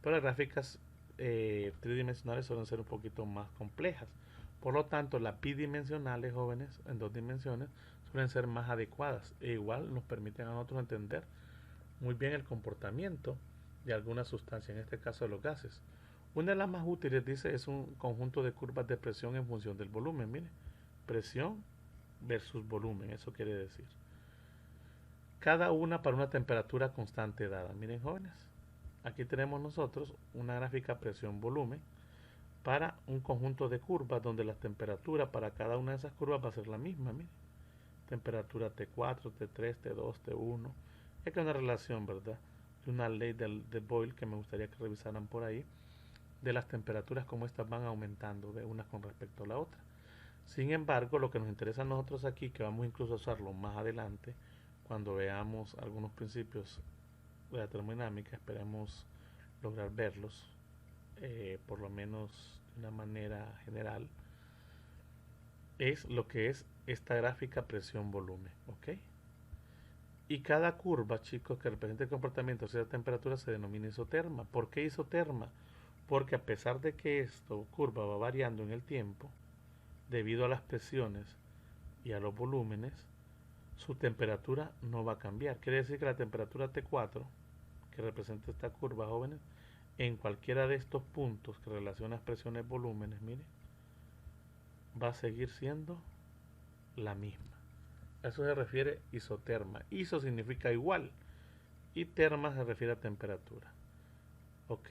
pero las gráficas tridimensionales suelen ser un poquito más complejas. Por lo tanto, las bidimensionales, jóvenes, en dos dimensiones, suelen ser más adecuadas e igual nos permiten a nosotros entender muy bien el comportamiento de alguna sustancia, en este caso de los gases. Una de las más útiles, dice, es un conjunto de curvas de presión en función del volumen. Mire, presión versus volumen, eso quiere decir. Cada una para una temperatura constante dada. Miren, jóvenes, aquí tenemos nosotros una gráfica presión-volumen para un conjunto de curvas donde la temperatura para cada una de esas curvas va a ser la misma. Miren, temperatura T4, T3, T2, T1. Es que hay una relación, ¿verdad? De una ley de Boyle que me gustaría que revisaran por ahí, de las temperaturas como estas van aumentando de una con respecto a la otra. Sin embargo, lo que nos interesa a nosotros aquí, que vamos incluso a usarlo más adelante, cuando veamos algunos principios de la termodinámica, esperemos lograr verlos, por lo menos de una manera general, es lo que es esta gráfica presión-volumen, ¿ok? Y cada curva, chicos, que represente el comportamiento de cierta temperatura se denomina isoterma. ¿Por qué isoterma? Porque a pesar de que esta curva va variando en el tiempo, debido a las presiones y a los volúmenes, su temperatura no va a cambiar. Quiere decir que la temperatura T4, que representa esta curva, jóvenes, en cualquiera de estos puntos que relaciona presiones volúmenes, mire, va a seguir siendo la misma. A eso se refiere isoterma. Iso significa igual y terma se refiere a temperatura. ¿Ok?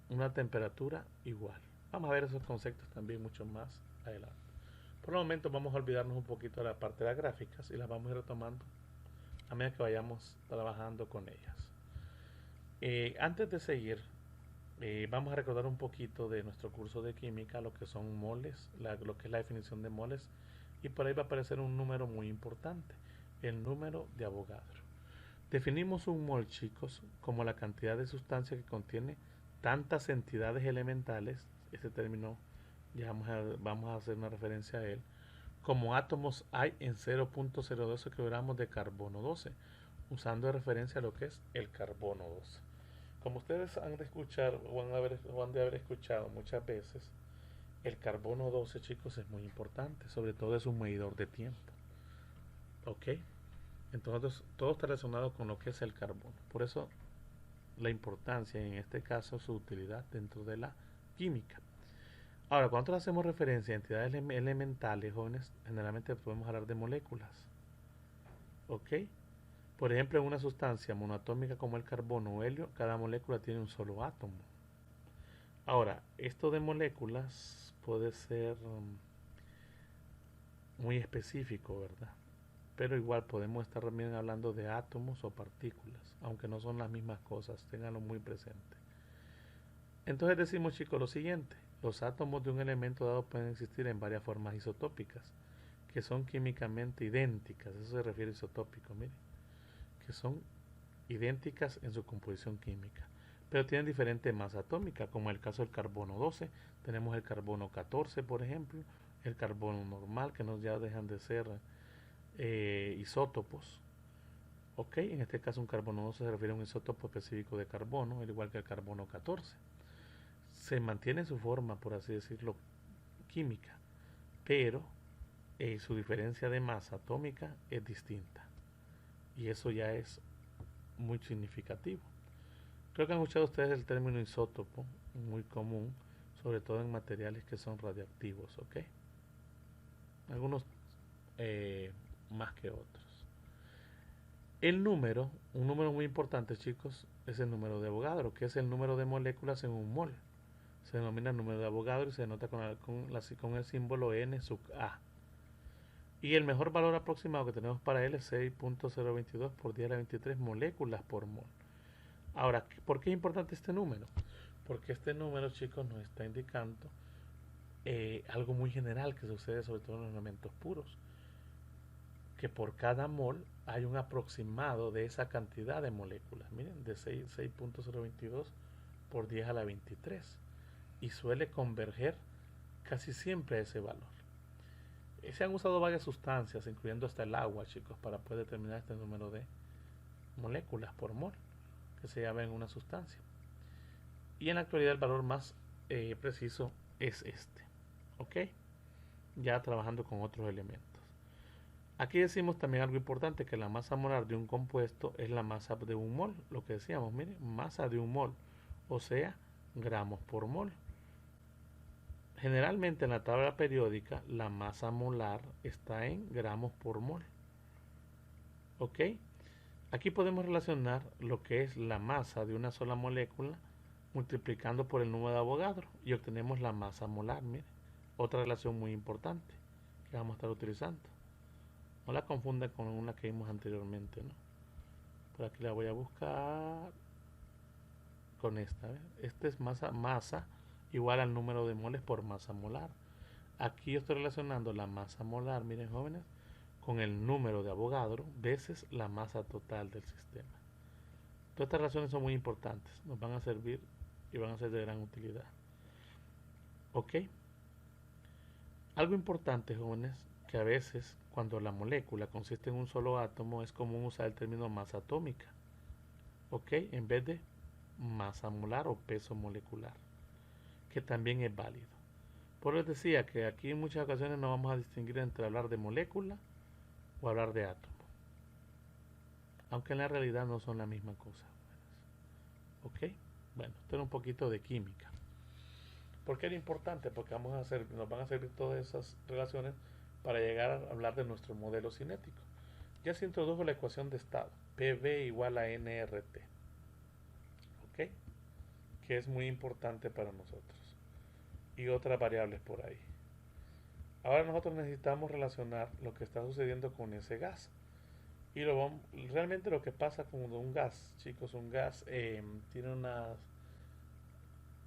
Una temperatura igual. Vamos a ver esos conceptos también mucho más adelante. Por el momento vamos a olvidarnos un poquito de la parte de las gráficas y las vamos a ir retomando a medida que vayamos trabajando con ellas. Antes de seguir, vamos a recordar un poquito de nuestro curso de química, lo que son moles, lo que es la definición de moles, y por ahí va a aparecer un número muy importante, el número de Avogadro. Definimos un mol, chicos, como la cantidad de sustancia que contiene tantas entidades elementales, este término ya vamos a hacer una referencia a él, como átomos hay en 0.012 kilogramos de carbono 12, usando de referencia a lo que es el carbono 12. Como ustedes han de escuchar o han de haber escuchado muchas veces, el carbono 12, chicos, es muy importante, sobre todo es un medidor de tiempo. ¿Ok? Entonces, todo está relacionado con lo que es el carbono. Por eso, la importancia, en este caso, su utilidad dentro de la química. Ahora, cuando hacemos referencia a entidades elementales, jóvenes, generalmente podemos hablar de moléculas. ¿Ok? Por ejemplo, en una sustancia monoatómica como el carbono o helio, cada molécula tiene un solo átomo. Ahora, esto de moléculas puede ser muy específico, ¿verdad? Pero igual podemos estar también hablando de átomos o partículas, aunque no son las mismas cosas, ténganlo muy presente. Entonces decimos, chicos, lo siguiente: los átomos de un elemento dado pueden existir en varias formas isotópicas, que son químicamente idénticas, eso se refiere a isotópico, miren, que son idénticas en su composición química, pero tienen diferente masa atómica, como en el caso del carbono 12, tenemos el carbono 14, por ejemplo, el carbono normal, que no ya dejan de ser isótopos. Ok, en este caso un carbono 12 se refiere a un isótopo específico de carbono, al igual que el carbono 14. Se mantiene su forma, por así decirlo, química, pero su diferencia de masa atómica es distinta. Y eso ya es muy significativo. Creo que han escuchado ustedes el término isótopo, muy común, sobre todo en materiales que son radioactivos, ¿ok? Algunos más que otros. El número, un número muy importante, chicos, es el número de Avogadro, que es el número de moléculas en un mol. Se denomina número de Avogadro y se denota con el símbolo N sub A. Y el mejor valor aproximado que tenemos para él es 6.022 por 10 a la 23 moléculas por mol. Ahora, ¿por qué es importante este número? Porque este número, chicos, nos está indicando algo muy general que sucede sobre todo en los elementos puros, que por cada mol hay un aproximado de esa cantidad de moléculas, miren, de 6.022 por 10 a la 23, y suele converger casi siempre a ese valor. Se han usado varias sustancias, incluyendo hasta el agua, chicos, para poder determinar este número de moléculas por mol que se llama en una sustancia. Y en la actualidad el valor más preciso es este. ¿Ok? Ya trabajando con otros elementos. Aquí decimos también algo importante, que la masa molar de un compuesto es la masa de un mol. Lo que decíamos, miren, masa de un mol, o sea, gramos por mol. Generalmente en la tabla periódica la masa molar está en gramos por mol. ¿Ok? Aquí podemos relacionar lo que es la masa de una sola molécula multiplicando por el número de Avogadro y obtenemos la masa molar. Mire, otra relación muy importante que vamos a estar utilizando. No la confunda con una que vimos anteriormente, ¿no? Por aquí la voy a buscar con esta. ¿Ves? Esta es masa igual al número de moles por masa molar. Aquí yo estoy relacionando la masa molar, miren jóvenes, con el número de Avogadro veces la masa total del sistema. Todas estas relaciones son muy importantes, nos van a servir y van a ser de gran utilidad. ¿Ok? Algo importante, jóvenes, que a veces cuando la molécula consiste en un solo átomo es común usar el término masa atómica, ¿ok? En vez de masa molar o peso molecular, que también es válido. Por eso decía que aquí en muchas ocasiones no vamos a distinguir entre hablar de molécula o hablar de átomo, aunque en la realidad no son la misma cosa. ¿Ok? Bueno, esto era un poquito de química. ¿Por qué era importante? Porque nos van a servir todas esas relaciones para llegar a hablar de nuestro modelo cinético. Ya se introdujo la ecuación de estado, PV igual a nRT, ¿ok? Que es muy importante para nosotros. Y otras variables por ahí. Ahora nosotros necesitamos relacionar lo que está sucediendo con ese gas. Y realmente lo que pasa con un gas, chicos, un gas tiene unas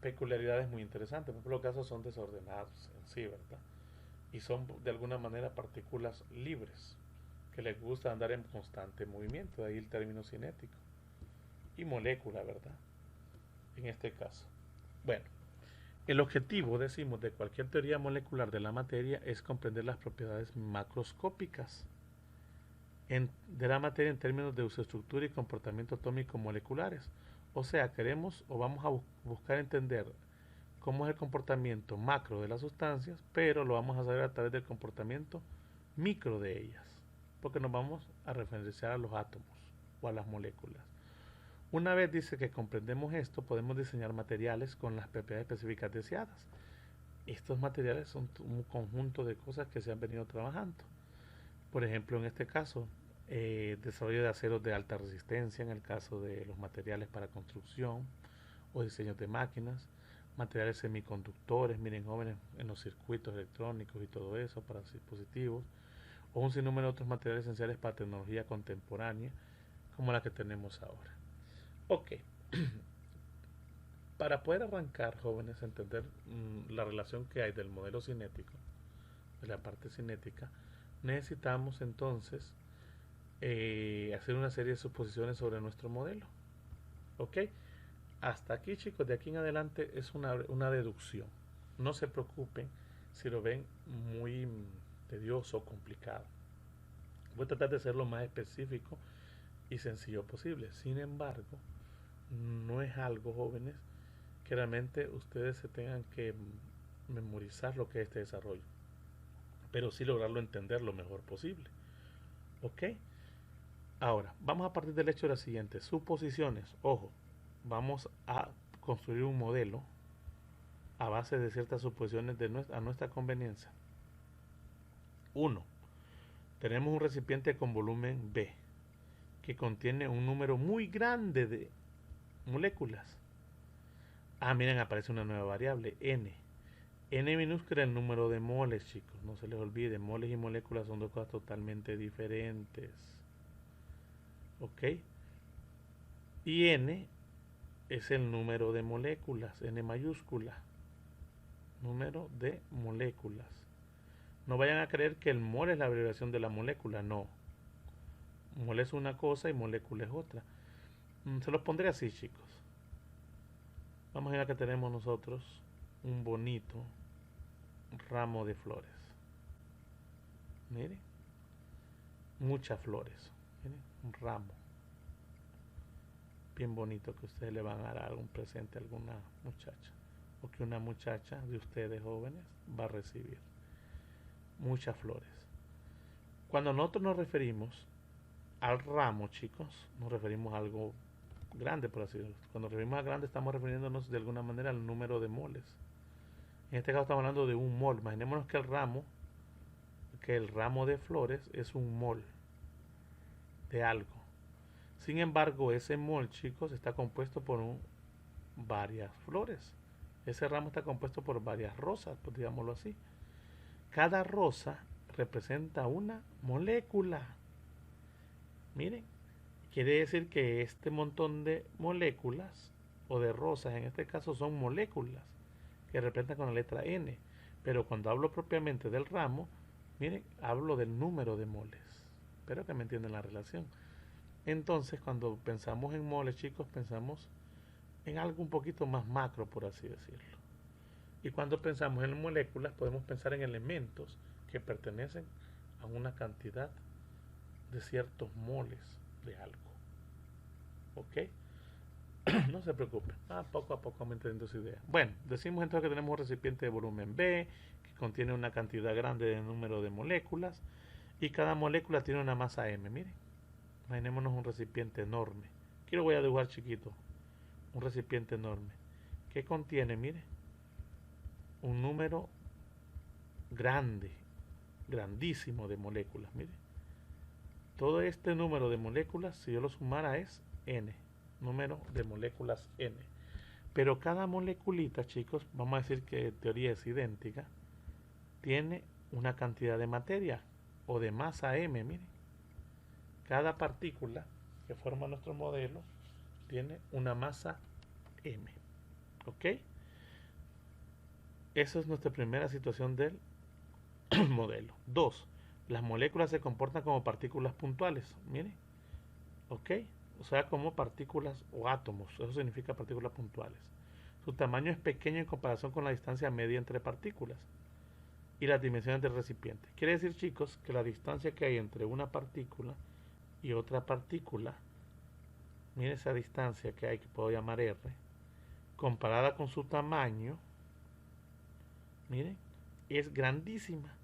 peculiaridades muy interesantes. Por ejemplo, los gases son desordenados en sí, ¿verdad? Y son de alguna manera partículas libres, que les gusta andar en constante movimiento, de ahí el término cinético. Y molécula, ¿verdad? En este caso. Bueno, el objetivo, decimos, de cualquier teoría molecular de la materia es comprender las propiedades macroscópicas de la materia en términos de su estructura y comportamiento atómico moleculares. O sea, queremos o vamos a buscar entender cómo es el comportamiento macro de las sustancias, pero lo vamos a saber a través del comportamiento micro de ellas, porque nos vamos a referenciar a los átomos o a las moléculas. Una vez dice que comprendemos esto, podemos diseñar materiales con las propiedades específicas deseadas. Estos materiales son un conjunto de cosas que se han venido trabajando. Por ejemplo, en este caso, desarrollo de aceros de alta resistencia, en el caso de los materiales para construcción o diseños de máquinas, materiales semiconductores, miren jóvenes, en los circuitos electrónicos y todo eso, para dispositivos, o un sinnúmero de otros materiales esenciales para tecnología contemporánea, como la que tenemos ahora. Ok, para poder arrancar, jóvenes, a entender la relación que hay del modelo cinético, de la parte cinética, necesitamos entonces hacer una serie de suposiciones sobre nuestro modelo. ¿Ok? Hasta aquí, chicos, de aquí en adelante es una deducción. No se preocupen si lo ven muy tedioso o complicado. Voy a tratar de ser lo más específico y sencillo posible. Sin embargo, no es algo, jóvenes, que realmente ustedes se tengan que memorizar lo que es este desarrollo, pero sí lograrlo entender lo mejor posible. ¿Ok? Ahora, vamos a partir del hecho de las siguientes suposiciones. Ojo, vamos a construir un modelo a base de ciertas suposiciones a nuestra conveniencia. 1. Tenemos un recipiente con volumen B que contiene un número muy grande de moléculas. Miren, aparece una nueva variable, N. N minúscula es el número de moles, chicos. No se les olvide, moles y moléculas son dos cosas totalmente diferentes. ¿Ok? Y N es el número de moléculas, N mayúscula. Número de moléculas. No vayan a creer que el mol es la abreviación de la molécula, no. Mol es una cosa y molécula es otra. Se los pondré así, chicos. Vamos a ver que tenemos nosotros un bonito ramo de flores. Miren, muchas flores. Miren, un ramo bien bonito que ustedes le van a dar algún presente a alguna muchacha, o que una muchacha de ustedes jóvenes va a recibir. Muchas flores. Cuando nosotros nos referimos al ramo, chicos, nos referimos a algo grande, por así decirlo. Cuando nos referimos a grande, estamos refiriéndonos de alguna manera al número de moles. En este caso estamos hablando de un mol. Imaginémonos que el ramo de flores es un mol de algo. Sin embargo, ese mol, chicos, está compuesto por varias flores. Ese ramo está compuesto por varias rosas, pues digámoslo así. Cada rosa representa una molécula. Miren, quiere decir que este montón de moléculas, o de rosas en este caso, son moléculas que representan con la letra N. Pero cuando hablo propiamente del ramo, miren, hablo del número de moles. Espero que me entiendan la relación. Entonces, cuando pensamos en moles, chicos, pensamos en algo un poquito más macro, por así decirlo. Y cuando pensamos en moléculas, podemos pensar en elementos que pertenecen a una cantidad de ciertos moles de algo. ¿Ok? No se preocupe. Poco a poco vamos entendiendo su idea. Bueno, decimos entonces que tenemos un recipiente de volumen B, que contiene una cantidad grande de número de moléculas, y cada molécula tiene una masa M. Miren, imaginémonos un recipiente enorme. Aquí lo voy a dibujar chiquito. Un recipiente enorme. Que contiene, mire, un número grande, grandísimo de moléculas. Mire, todo este número de moléculas, si yo lo sumara, es N. Número de moléculas N. Pero cada moleculita, chicos, vamos a decir que en teoría es idéntica, tiene una cantidad de materia o de masa M. Miren, cada partícula que forma nuestro modelo tiene una masa M. ¿Ok? Esa es nuestra primera situación del modelo. 2. Las moléculas se comportan como partículas puntuales. Miren. ¿Ok? O sea, como partículas o átomos. Eso significa partículas puntuales. Su tamaño es pequeño en comparación con la distancia media entre partículas y las dimensiones del recipiente. Quiere decir, chicos, que la distancia que hay entre una partícula y otra partícula, miren esa distancia que hay, que puedo llamar R, comparada con su tamaño, miren, es grandísima.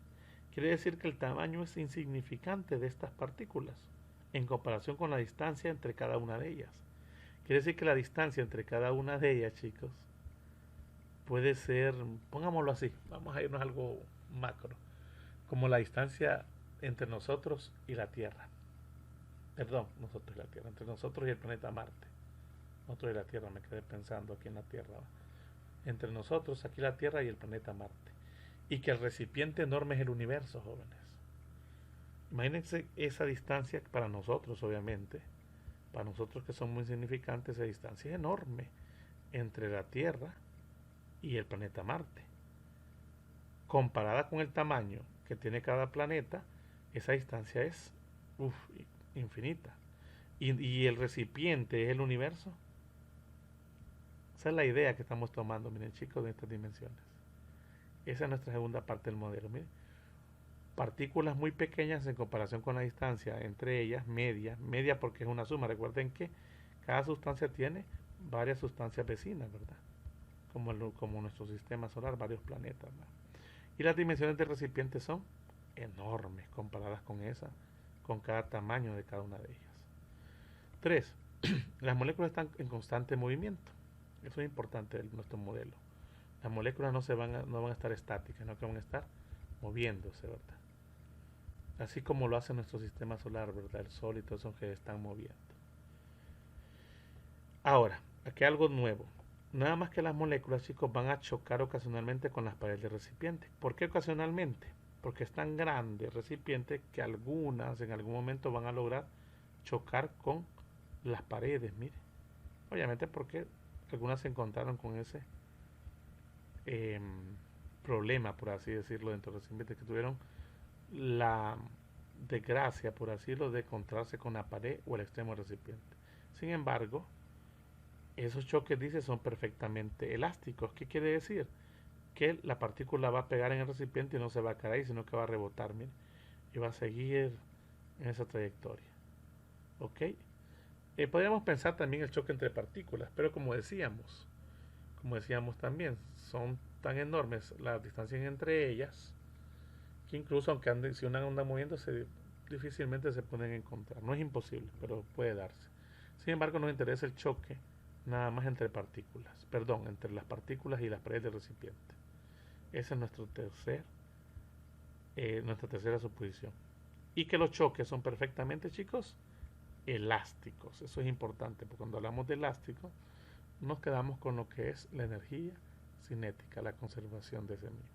Quiere decir que el tamaño es insignificante de estas partículas en comparación con la distancia entre cada una de ellas. Quiere decir que la distancia entre cada una de ellas, chicos, puede ser, pongámoslo así, vamos a irnos a algo macro, como la distancia entre nosotros y la Tierra. Perdón, nosotros y la Tierra, entre nosotros y el planeta Marte. Nosotros y la Tierra, me quedé pensando aquí en la Tierra. Entre nosotros, aquí la Tierra y el planeta Marte. Y que el recipiente enorme es el universo, jóvenes. Imagínense esa distancia para nosotros, obviamente. Para nosotros que son muy significantes, esa distancia es enorme entre la Tierra y el planeta Marte. Comparada con el tamaño que tiene cada planeta, esa distancia es infinita. Y el recipiente es el universo. Esa es la idea que estamos tomando, miren chicos, de estas dimensiones. Esa es nuestra segunda parte del modelo. Miren, partículas muy pequeñas en comparación con la distancia entre ellas, media porque es una suma. Recuerden que cada sustancia tiene varias sustancias vecinas, ¿verdad? Como nuestro sistema solar, varios planetas, ¿verdad? Y las dimensiones del recipiente son enormes comparadas con esa, con cada tamaño de cada una de ellas. 3. Las moléculas están en constante movimiento. Eso es importante en nuestro modelo. Las moléculas no van a estar estáticas, sino que van a estar moviéndose, ¿verdad? Así como lo hace nuestro sistema solar, ¿verdad? El Sol y todo eso que están moviendo. Ahora, aquí hay algo nuevo. Nada más que las moléculas, chicos, van a chocar ocasionalmente con las paredes del recipiente. ¿Por qué ocasionalmente? Porque es tan grande el recipiente que algunas en algún momento van a lograr chocar con las paredes, mire. Obviamente porque algunas se encontraron con ese problema, por así decirlo, dentro del recipiente, que tuvieron la desgracia, por así decirlo, de encontrarse con la pared o el extremo del recipiente. Sin embargo, esos choques, dice, son perfectamente elásticos. ¿Qué quiere decir? Que la partícula va a pegar en el recipiente y no se va a caer, sino que va a rebotar, mire, y va a seguir en esa trayectoria. ¿Ok? Podríamos pensar también el choque entre partículas, pero como decíamos también, son tan enormes las distancias entre ellas que incluso aunque si una anda moviéndose, difícilmente se pueden encontrar. No es imposible, pero puede darse. Sin embargo, nos interesa el choque nada más entre partículas, perdón, entre las partículas y las paredes del recipiente. Esa es nuestra tercera suposición. Y que los choques son perfectamente, chicos, elásticos. Eso es importante, porque cuando hablamos de elástico, nos quedamos con lo que es la energía cinética, la conservación de ese mismo.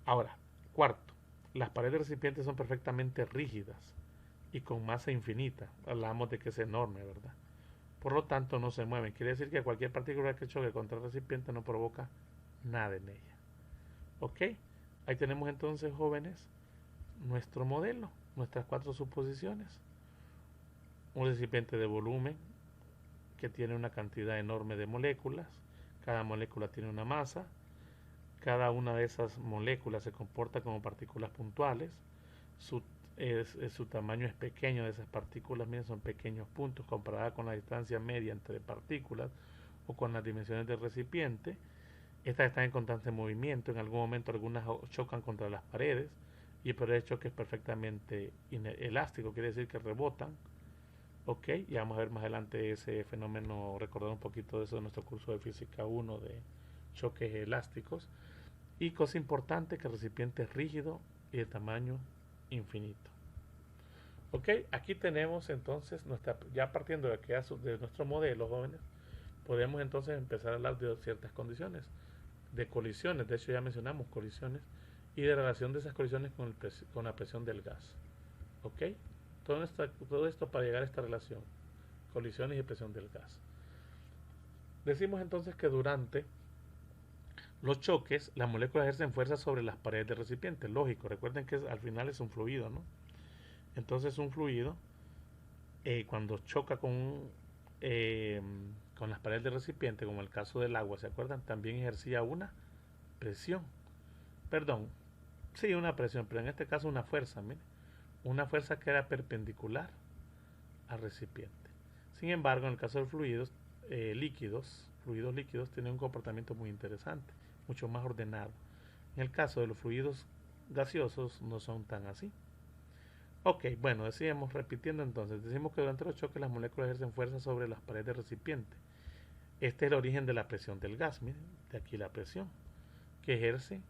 Ahora, cuarto, las paredes del recipiente son perfectamente rígidas y con masa infinita. Hablamos de que es enorme, ¿verdad? Por lo tanto, no se mueven. Quiere decir que cualquier partícula que choque contra el recipiente no provoca nada en ella. ¿Ok? Ahí tenemos entonces, jóvenes, nuestro modelo, nuestras 4 suposiciones. un recipiente de volumen que tiene una cantidad enorme de moléculas. Cada molécula tiene una masa. Cada una de esas moléculas se comporta como partículas puntuales. Su tamaño es pequeño de esas partículas, miren, son pequeños puntos comparada con la distancia media entre partículas o con las dimensiones del recipiente. Estas están en constante movimiento, en algún momento algunas chocan contra las paredes y por el choque es perfectamente elástico, quiere decir que rebotan. Ok, y vamos a ver más adelante ese fenómeno, recordar un poquito de eso de nuestro curso de física 1 de choques elásticos. Y cosa importante, que el recipiente es rígido y de tamaño infinito. Ok, aquí tenemos entonces, ya partiendo de nuestro modelo, jóvenes, podemos entonces empezar a hablar de ciertas condiciones, de colisiones, de hecho ya mencionamos colisiones, y de relación de esas colisiones con la presión del gas. Ok, todo esto para llegar a esta relación, colisiones y presión del gas. Decimos entonces que durante los choques, las moléculas ejercen fuerza sobre las paredes del recipiente. Lógico, recuerden que al final es un fluido, ¿no? Entonces un fluido, cuando choca con las paredes del recipiente, como el caso del agua, ¿se acuerdan? También ejercía una presión. Perdón, sí, una presión, pero en este caso una fuerza, miren. Una fuerza que era perpendicular al recipiente. Sin embargo, en el caso de fluidos líquidos tienen un comportamiento muy interesante, mucho más ordenado. En el caso de los fluidos gaseosos no son tan así. Ok, bueno, decíamos, repitiendo entonces, decimos que durante los choques las moléculas ejercen fuerza sobre las paredes del recipiente. Este es el origen de la presión del gas, miren, de aquí la presión que ejerce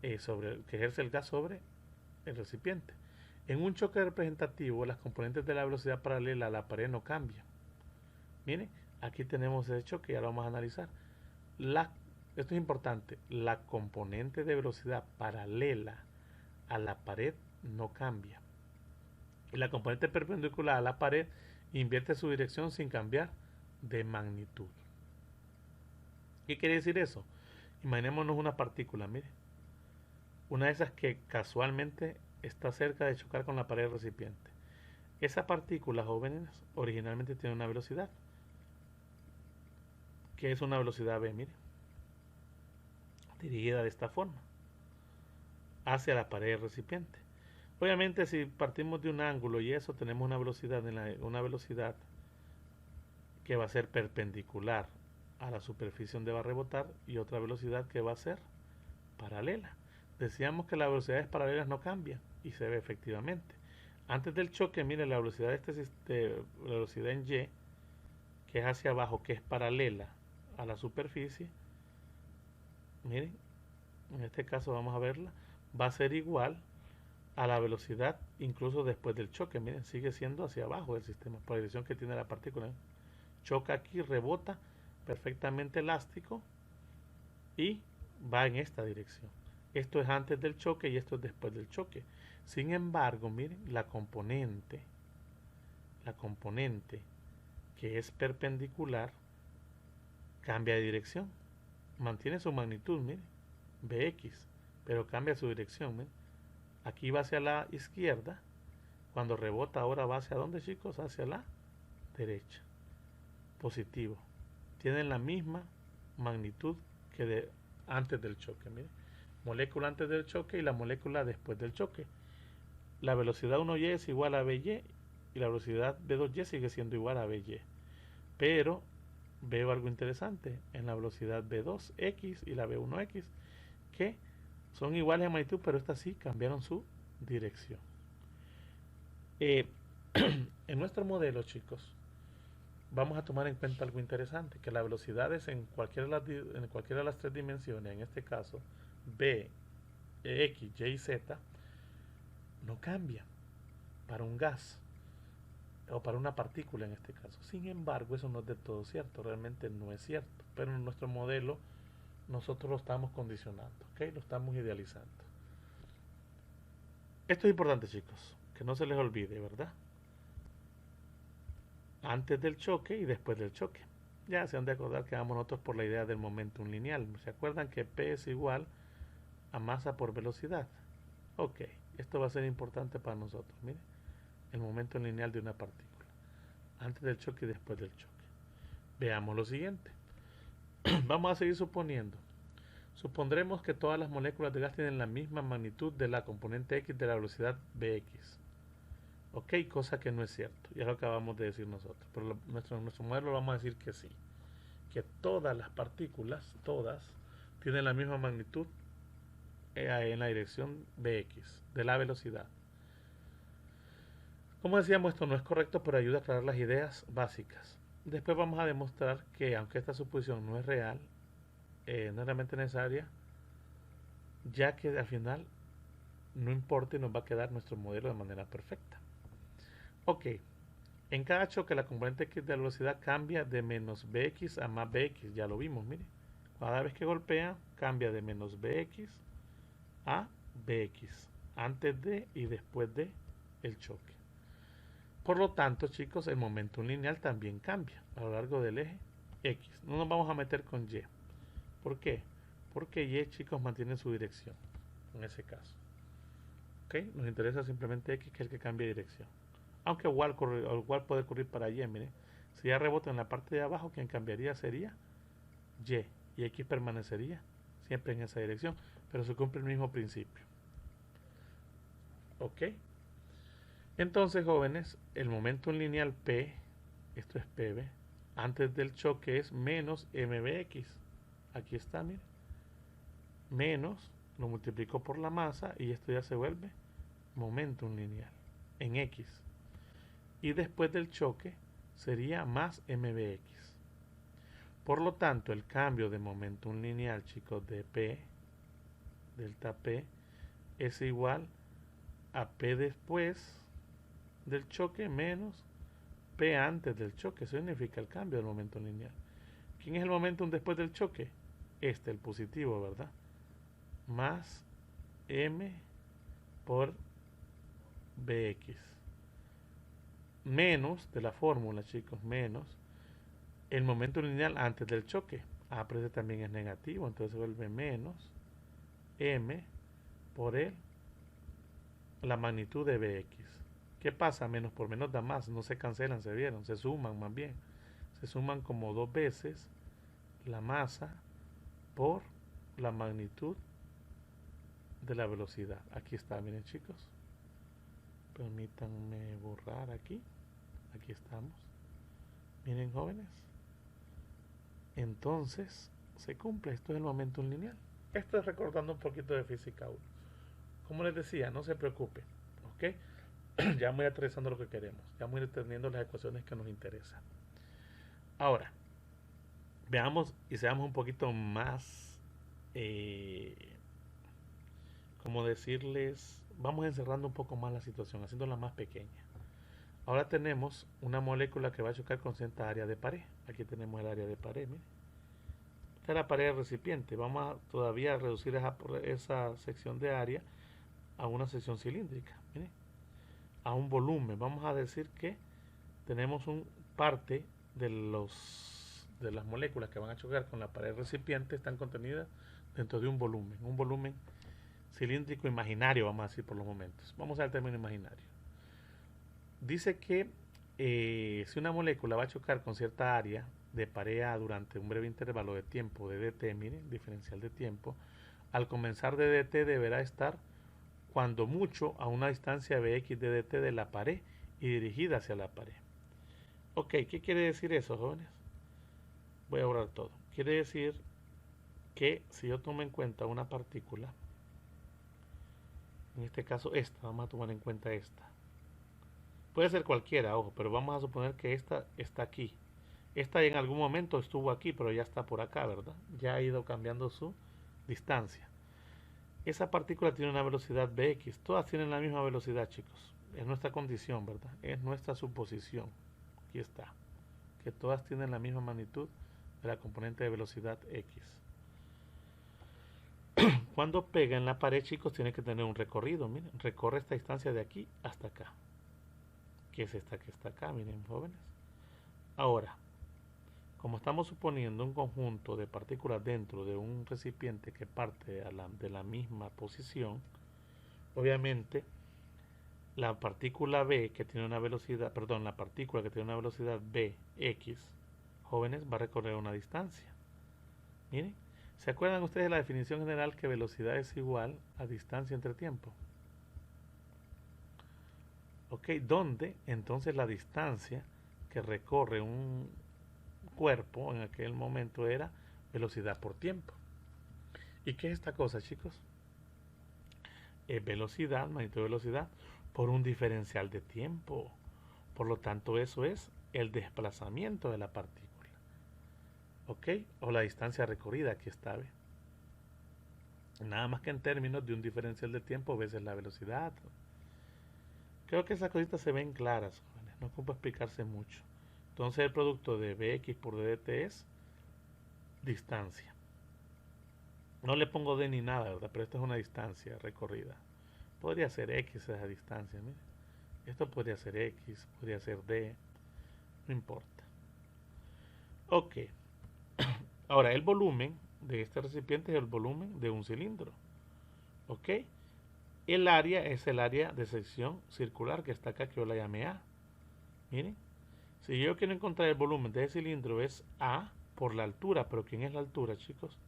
el gas sobre el recipiente. En un choque representativo, las componentes de la velocidad paralela a la pared no cambian. Miren, aquí tenemos ese choque, ya lo vamos a analizar. Esto es importante, la componente de velocidad paralela a la pared no cambia. Y la componente perpendicular a la pared invierte su dirección sin cambiar de magnitud. ¿Qué quiere decir eso? Imaginémonos una partícula, mire. Una de esas que casualmente está cerca de chocar con la pared del recipiente. Esa partícula, jóvenes, originalmente tiene una velocidad. ¿Qué es una velocidad v? Mire. Dirigida de esta forma. Hacia la pared del recipiente. Obviamente, si partimos de un ángulo y eso, tenemos una velocidad que va a ser perpendicular a la superficie donde va a rebotar y otra velocidad que va a ser paralela. Decíamos que las velocidades paralelas no cambian y se ve efectivamente. Antes del choque, mire, la velocidad la velocidad en Y, que es hacia abajo, que es paralela a la superficie, miren, en este caso vamos a verla, va a ser igual a la velocidad incluso después del choque. Miren, sigue siendo hacia abajo del sistema por la dirección que tiene la partícula. Choca aquí, rebota, perfectamente elástico y va en esta dirección. Esto es antes del choque y esto es después del choque. Sin embargo, miren, la componente que es perpendicular cambia de dirección. Mantiene su magnitud, miren, Bx, pero cambia su dirección. Miren. Aquí va hacia la izquierda. Cuando rebota ahora va hacia dónde, chicos? Hacia la derecha. Positivo. Tienen la misma magnitud que antes del choque. Miren. Molécula antes del choque y la molécula después del choque. La velocidad 1y es igual a by y la velocidad b2y sigue siendo igual a by. Pero veo algo interesante en la velocidad b2x y la b1x, que son iguales en magnitud, pero estas sí cambiaron su dirección. En nuestro modelo, chicos, vamos a tomar en cuenta algo interesante, que las velocidades en cualquiera de las tres dimensiones, en este caso b, x, y, z, no cambian para un gas o para una partícula en este caso. Sin embargo, eso no es del todo cierto, realmente no es cierto, pero en nuestro modelo nosotros lo estamos condicionando, ¿ok? Lo estamos idealizando. Esto es importante, chicos, que no se les olvide, ¿verdad? Antes del choque y después del choque. Ya se han de acordar que vamos nosotros por la idea del momentum lineal. ¿Se acuerdan que P es igual a masa por velocidad? Ok, esto va a ser importante para nosotros. Miren, el momento lineal de una partícula. antes del choque y después del choque. Veamos lo siguiente. Vamos a seguir suponiendo. Supondremos que todas las moléculas de gas tienen la misma magnitud de la componente X de la velocidad Bx. Ok, cosa que no es cierto, ya lo acabamos de decir nosotros, pero nuestro modelo vamos a decir que sí, que todas las partículas, todas, tienen la misma magnitud en la dirección Bx, de la velocidad. Como decíamos, esto no es correcto, pero ayuda a aclarar las ideas básicas. Después vamos a demostrar que aunque esta suposición no es real, no es realmente necesaria, ya que al final no importa y nos va a quedar nuestro modelo de manera perfecta. Ok, en cada choque la componente X de la velocidad cambia de menos Bx a más Bx, ya lo vimos, mire. Cada vez que golpea cambia de menos Bx a Bx, antes de y después de el choque. Por lo tanto, chicos, el momentum lineal también cambia a lo largo del eje X. No nos vamos a meter con Y. ¿Por qué? Porque Y, chicos, mantiene su dirección en ese caso. ¿Ok? Nos interesa simplemente X, que es el que cambia de dirección. Aunque igual puede ocurrir para Y, miren. Si ya rebota en la parte de abajo, quien cambiaría sería Y X permanecería siempre en esa dirección, pero se cumple el mismo principio. ¿Ok? Entonces, jóvenes, el momentum lineal P, esto es PB, antes del choque es menos MBX. Aquí está, miren. Menos, lo multiplico por la masa y esto ya se vuelve momentum lineal en X. Y después del choque sería más MBX. Por lo tanto, el cambio de momentum lineal, chicos, de P, delta P, es igual a P después del choque menos P antes del choque. Eso significa el cambio del momentum lineal. ¿Quién es el momentum después del choque? Este, el positivo, ¿verdad? Más M por Bx. Menos de la fórmula, chicos, menos el momento lineal antes del choque. Pero ese también es negativo, entonces se vuelve menos M por la magnitud de Bx. ¿Qué pasa? Menos por menos da más, no se cancelan, se vieron, se suman más bien. Se suman como 2 veces la masa por la magnitud de la velocidad. Aquí está, miren, chicos. Permítanme borrar aquí. Aquí estamos. Miren, jóvenes. Entonces, se cumple. Esto es el momentum lineal. Esto es recordando un poquito de física 1. Como les decía, no se preocupen. ¿Ok? Ya voy aterrizando lo que queremos. Ya voy teniendo las ecuaciones que nos interesan. Ahora, veamos y seamos un poquito más, como decirles, vamos encerrando un poco más la situación, haciéndola más pequeña. Ahora tenemos una molécula que va a chocar con cierta área de pared. Aquí tenemos el área de pared, miren. Esta es la pared del recipiente. Vamos a todavía reducir esa sección de área a una sección cilíndrica, miren, a un volumen. Vamos a decir que tenemos un parte de las moléculas que van a chocar con la pared recipiente están contenidas dentro de un volumen cilíndrico imaginario, vamos a decir por los momentos. Vamos al término imaginario. Dice que si una molécula va a chocar con cierta área de pared A durante un breve intervalo de tiempo de dt, miren, diferencial de tiempo, al comenzar de dt deberá estar cuando mucho a una distancia bx de dt de la pared y dirigida hacia la pared. Ok, ¿qué quiere decir eso, jóvenes? Voy a borrar todo. Quiere decir que si yo tomo en cuenta una partícula, en este caso esta, vamos a tomar en cuenta esta. Puede ser cualquiera, ojo, pero vamos a suponer que esta está aquí. Esta en algún momento estuvo aquí, pero ya está por acá, ¿verdad? Ya ha ido cambiando su distancia. Esa partícula tiene una velocidad Bx. Todas tienen la misma velocidad, chicos. Es nuestra condición, ¿verdad? Es nuestra suposición. Aquí está. Que todas tienen la misma magnitud de la componente de velocidad X. Cuando pega en la pared, chicos, tiene que tener un recorrido. Miren, recorre esta distancia de aquí hasta acá. Que es esta que está acá, miren, jóvenes. Ahora, como estamos suponiendo un conjunto de partículas dentro de un recipiente que parte de la misma posición, obviamente la partícula B que tiene una velocidad, perdón, la partícula que tiene una velocidad b, x, jóvenes, va a recorrer una distancia. Miren, ¿se acuerdan ustedes de la definición general que velocidad es igual a distancia entre tiempo? Ok, donde entonces la distancia que recorre un cuerpo en aquel momento era velocidad por tiempo. ¿Y qué es esta cosa, chicos? Es velocidad, magnitud de velocidad, por un diferencial de tiempo. Por lo tanto, eso es el desplazamiento de la partícula. ¿Ok? O la distancia recorrida, aquí está. ¿Ve? Nada más que en términos de un diferencial de tiempo, veces la velocidad. Creo que esas cositas se ven claras, jóvenes. No ocupa explicarse mucho. Entonces, el producto de Bx por dt es distancia. No le pongo d ni nada, ¿verdad? Pero esta es una distancia recorrida. Podría ser x esa distancia, mire. Esto podría ser x, podría ser d, no importa. Ok. Ahora, el volumen de este recipiente es el volumen de un cilindro. Ok. El área es el área de sección circular que está acá, que yo la llamé A. Miren. Si yo quiero encontrar el volumen de ese cilindro es A por la altura, pero ¿quién es la altura, chicos?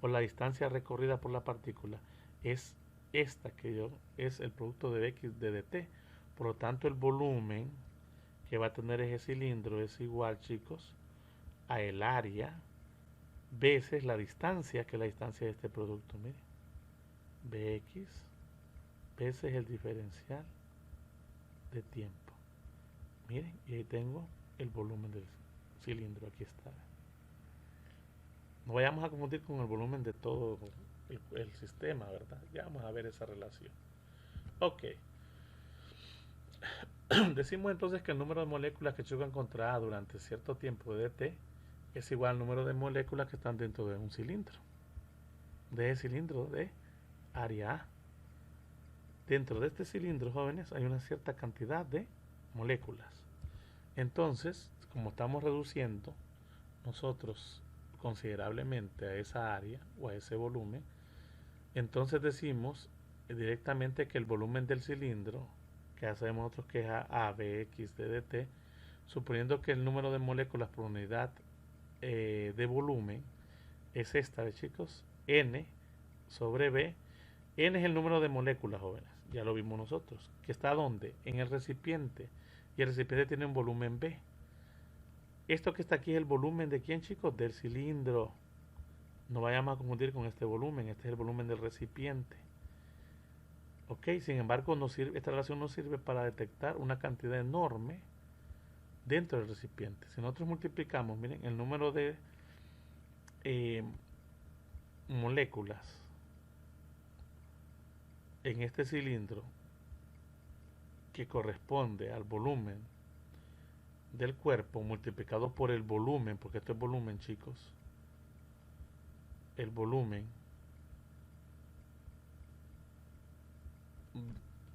O la distancia recorrida por la partícula es esta que yo es el producto de x de dt. Por lo tanto, el volumen que va a tener ese cilindro es igual, chicos, a el área veces la distancia, que es la distancia de este producto. Miren, bx veces el diferencial de tiempo. Miren, y ahí tengo el volumen del cilindro. Aquí está. No vayamos a confundir con el volumen de todo el sistema, ¿verdad? Ya vamos a ver esa relación. Ok. Decimos entonces que el número de moléculas que chocan contra A durante cierto tiempo de t es igual al número de moléculas que están dentro de un cilindro. De ese cilindro de área A. Dentro de este cilindro, jóvenes, hay una cierta cantidad de moléculas. Entonces, como estamos reduciendo nosotros considerablemente a esa área o a ese volumen, entonces decimos directamente que el volumen del cilindro, que hacemos nosotros que es ABX de dt, suponiendo que el número de moléculas por unidad de volumen es esta, chicos, N sobre B. N es el número de moléculas, jóvenes, ya lo vimos nosotros, que está ¿dónde? En el recipiente, y el recipiente tiene un volumen B. Esto que está aquí es el volumen de quién, chicos, del cilindro. No vayamos a confundir con este volumen, este es el volumen del recipiente. Ok, sin embargo, no sirve, esta relación no sirve para detectar una cantidad enorme dentro del recipiente. Si nosotros multiplicamos, miren, el número de moléculas en este cilindro que corresponde al volumen del cuerpo multiplicado por el volumen, porque este es volumen, chicos, el volumen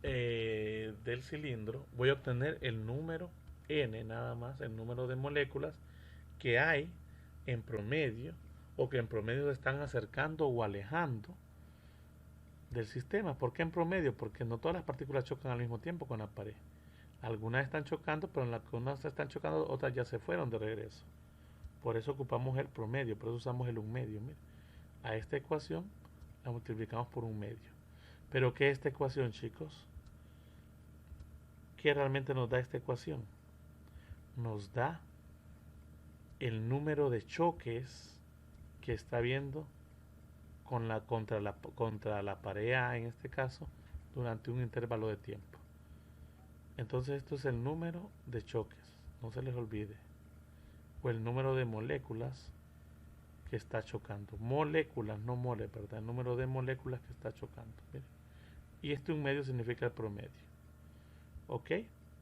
del cilindro, voy a obtener el número n, nada más, el número de moléculas que hay en promedio o que en promedio se están acercando o alejando del sistema. ¿Por qué en promedio? Porque no todas las partículas chocan al mismo tiempo con la pared. Algunas están chocando, pero en las que unas están chocando, otras ya se fueron de regreso. Por eso ocupamos el promedio, por eso usamos el 1/2. Mire, a esta ecuación la multiplicamos por 1/2. Pero ¿qué es esta ecuación, chicos? ¿Qué realmente nos da esta ecuación? Nos da el número de choques que está habiendo contra la pared A, en este caso, durante un intervalo de tiempo. Entonces esto es el número de choques, no se les olvide, o el número de moléculas que está chocando. Moléculas, no mole, ¿verdad? El número de moléculas que está chocando. Miren. Y este 1/2 significa el promedio. ¿Ok?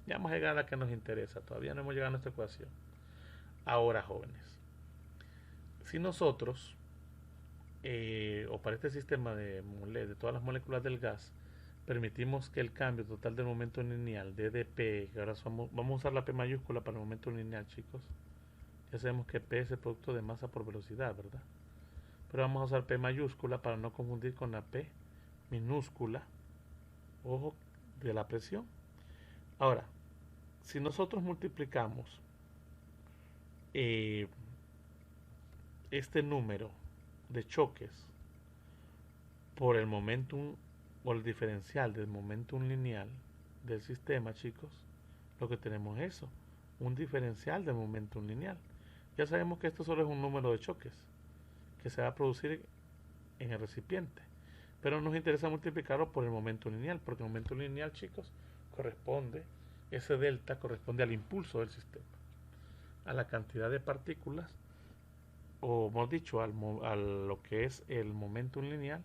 Ya vamos a llegar a la que nos interesa. Todavía no hemos llegado a nuestra ecuación. Ahora, jóvenes, si nosotros, o para este sistema de todas las moléculas del gas, permitimos que el cambio total del momento lineal de dp, que ahora vamos a usar la P mayúscula para el momento lineal, chicos. Ya sabemos que P es el producto de masa por velocidad, ¿verdad? Pero vamos a usar P mayúscula para no confundir con la P minúscula, ojo, de la presión. Ahora, si nosotros multiplicamos eh, este número de choques por el momentum o el diferencial del momentum lineal del sistema, chicos, lo que tenemos es eso, un diferencial de momentum lineal. Ya sabemos que esto solo es un número de choques que se va a producir en el recipiente, pero nos interesa multiplicarlo por el momento lineal, porque el momento lineal, chicos, corresponde, ese delta corresponde al impulso del sistema, a la cantidad de partículas, o hemos dicho, a lo que es el momento lineal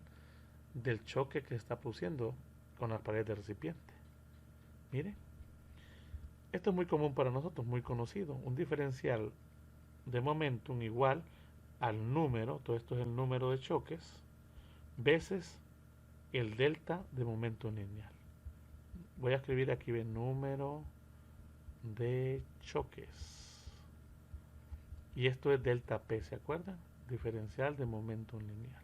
del choque que se está produciendo con las paredes del recipiente. Mire, esto es muy común para nosotros, muy conocido, un diferencial de momentum igual al número, todo esto es el número de choques, veces el delta de momento lineal. Voy a escribir aquí el número de choques. Y esto es delta P, ¿se acuerdan? Diferencial de momento lineal.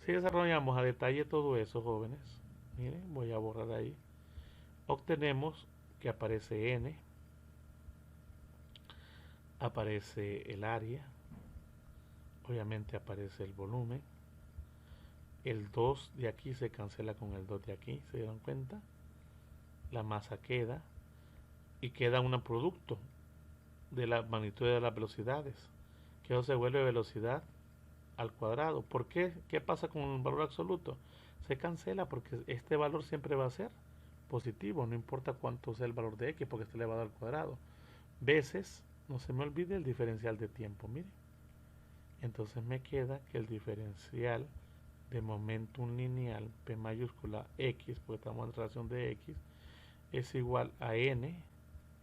Si desarrollamos a detalle todo eso, jóvenes, miren, voy a borrar ahí, obtenemos que aparece N, aparece el área, obviamente aparece el volumen, el 2 de aquí se cancela con el 2 de aquí, ¿se dieron cuenta? La masa queda y queda un producto de la magnitud de las velocidades, que eso se vuelve velocidad al cuadrado. ¿Por qué? ¿Qué pasa con el valor absoluto? Se cancela porque este valor siempre va a ser positivo, no importa cuánto sea el valor de x, porque está elevado al cuadrado. Veces, no se me olvide el diferencial de tiempo, mire. Entonces me queda que el diferencial de momentum lineal P mayúscula X, porque estamos en relación de X, es igual a N,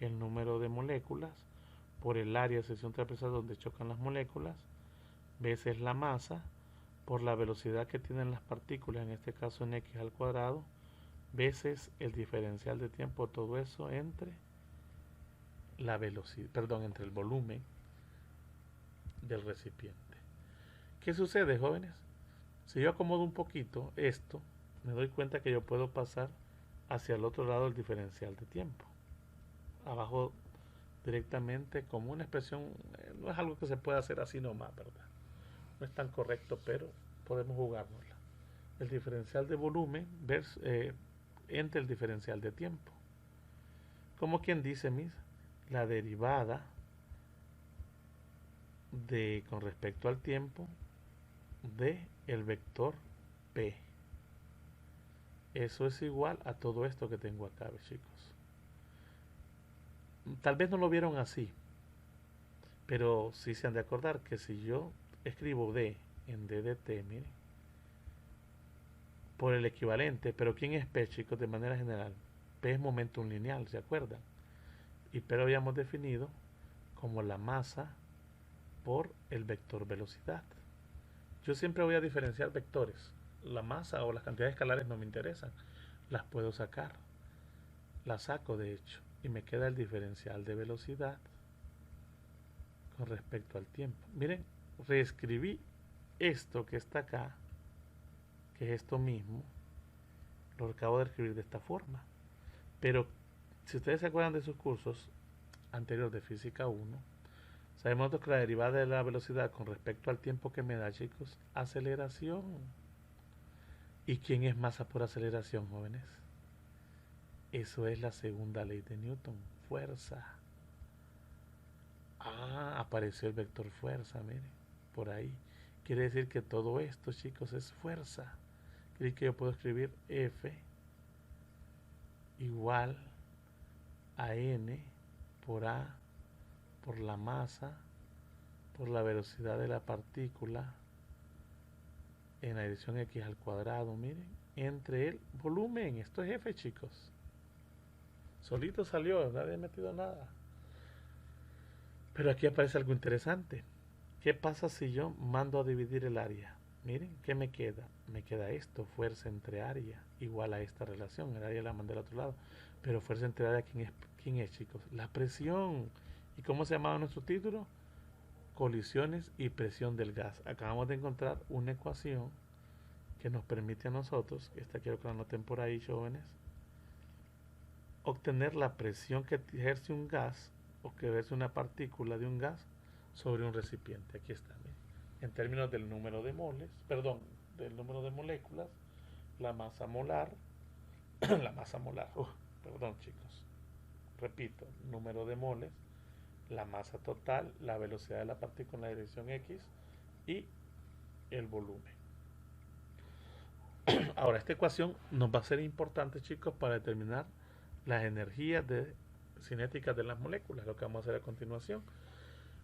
el número de moléculas, por el área de sección transversal donde chocan las moléculas, veces la masa, por la velocidad que tienen las partículas, en este caso en X al cuadrado, veces el diferencial de tiempo, todo eso entre la velocidad, perdón, entre el volumen del recipiente. ¿Qué sucede, jóvenes? Si yo acomodo un poquito esto, me doy cuenta que yo puedo pasar hacia el otro lado del diferencial de tiempo. Abajo directamente como una expresión, no es algo que se pueda hacer así nomás, ¿verdad? No es tan correcto, pero podemos jugárnosla. El diferencial de volumen entre el diferencial de tiempo. Como quien dice, mis, la derivada de con respecto al tiempo de el vector P. Eso es igual a todo esto que tengo acá, chicos. Tal vez no lo vieron así, pero sí se han de acordar que si yo escribo D en D de T, miren, por el equivalente, pero ¿quién es P, chicos? De manera general, P es momentum lineal, ¿se acuerdan? Y P lo habíamos definido como la masa por el vector velocidad. Yo siempre voy a diferenciar vectores. La masa o las cantidades escalares no me interesan. Las puedo sacar. Las saco, de hecho, y me queda el diferencial de velocidad con respecto al tiempo. Miren, reescribí esto que está acá, que es esto mismo, lo acabo de escribir de esta forma. Pero si ustedes se acuerdan de sus cursos anteriores de física 1, sabemos que la derivada de la velocidad con respecto al tiempo que me da, chicos, aceleración. ¿Y quién es masa por aceleración, jóvenes? Eso es la segunda ley de Newton, fuerza. Ah, apareció el vector fuerza, miren, por ahí. Quiere decir que todo esto, chicos, es fuerza. Quiere decir que yo puedo escribir F igual a N por A, por la masa, por la velocidad de la partícula en la dirección X al cuadrado, miren, entre el volumen. Esto es F, chicos. Solito salió, nadie ha metido nada. Pero aquí aparece algo interesante. ¿Qué pasa si yo mando a dividir el área? Miren, ¿qué me queda? Me queda esto, fuerza entre área, igual a esta relación. El área la mandé al otro lado. Pero fuerza entre área, ¿quién es, chicos? La presión. ¿Y cómo se llamaba nuestro título? Colisiones y presión del gas. Acabamos de encontrar una ecuación que nos permite a nosotros, esta quiero que la anoten por ahí, jóvenes, obtener la presión que ejerce un gas o que ejerce una partícula de un gas sobre un recipiente. Aquí está, miren. En términos del número de moles, perdón, del número de moléculas, la masa molar, la masa molar, perdón chicos, repito, número de moles, la masa total, la velocidad de la partícula en la dirección X y el volumen. Ahora, esta ecuación nos va a ser importante, chicos, para determinar las energías cinéticas de las moléculas, lo que vamos a hacer a continuación.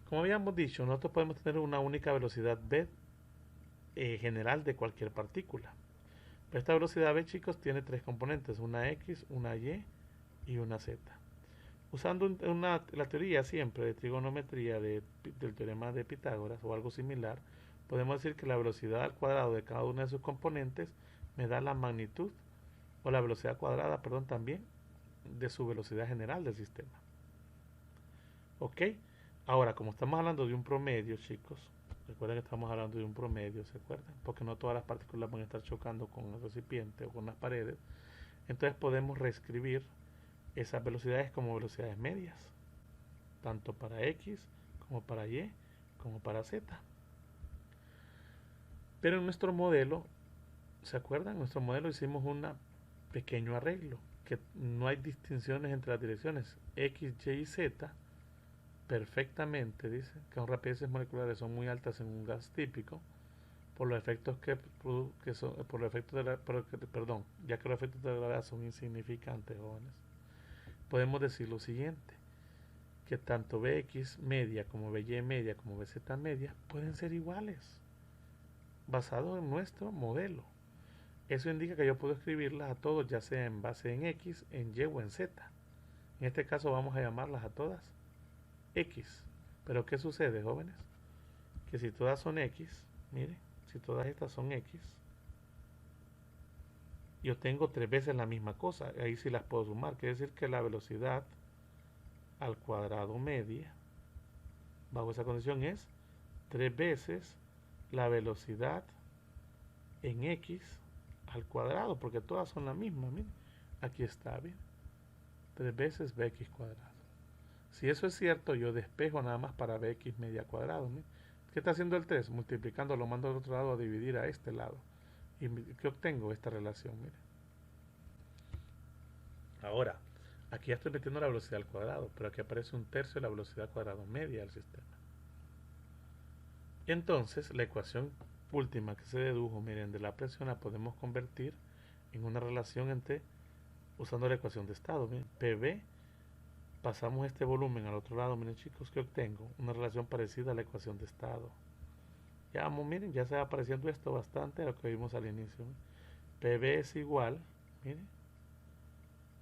Como habíamos dicho, nosotros podemos tener una única velocidad v general de cualquier partícula. Pero esta velocidad v, chicos, tiene tres componentes, una x, una y y una z. Usando la teoría siempre de trigonometría del teorema de Pitágoras o algo similar, podemos decir que la velocidad al cuadrado de cada una de sus componentes me da la magnitud o la velocidad cuadrada, perdón, también de su velocidad general del sistema. ¿Ok? Ahora, como estamos hablando de un promedio, chicos, recuerden que estamos hablando de un promedio, ¿se acuerdan? Porque no todas las partículas van a estar chocando con el recipiente o con las paredes. Entonces podemos reescribir esas velocidades como velocidades medias, tanto para X como para Y como para Z. Pero en nuestro modelo, ¿se acuerdan? En nuestro modelo hicimos un pequeño arreglo, que no hay distinciones entre las direcciones X, Y y Z perfectamente, dice, que las rapideces moleculares son muy altas en un gas típico, por los efectos que son, por los efectos de la, perdón, ya que los efectos de la gravedad son insignificantes, jóvenes, podemos decir lo siguiente, que tanto Bx media como By media como Bz media pueden ser iguales, basado en nuestro modelo. Eso indica que yo puedo escribirlas a todos, ya sea en base en X, en Y o en Z. En este caso vamos a llamarlas a todas X. Pero ¿qué sucede, jóvenes? Que si todas son X, miren, si todas estas son X, yo tengo tres veces la misma cosa. Ahí sí las puedo sumar. Quiere decir que la velocidad al cuadrado media, bajo esa condición, es tres veces la velocidad en X al cuadrado, porque todas son la misma. Miren, aquí está, bien. Tres veces Bx cuadrado. Si eso es cierto, yo despejo nada más para Bx media cuadrado. ¿Miren? ¿Qué está haciendo el 3? Multiplicando, lo mando al otro lado a dividir a este lado. ¿Y qué obtengo? Esta relación, miren. Ahora, aquí ya estoy metiendo la velocidad al cuadrado, pero aquí aparece un tercio de la velocidad cuadrado media del sistema. Entonces, la ecuación última que se dedujo, miren, de la presión la podemos convertir en una relación entre, usando la ecuación de estado, miren, PV, pasamos este volumen al otro lado, miren chicos, ¿qué obtengo? Una relación parecida a la ecuación de estado. Ya vamos, miren, ya se va apareciendo esto bastante a lo que vimos al inicio. ¿Miren? PV es igual, miren,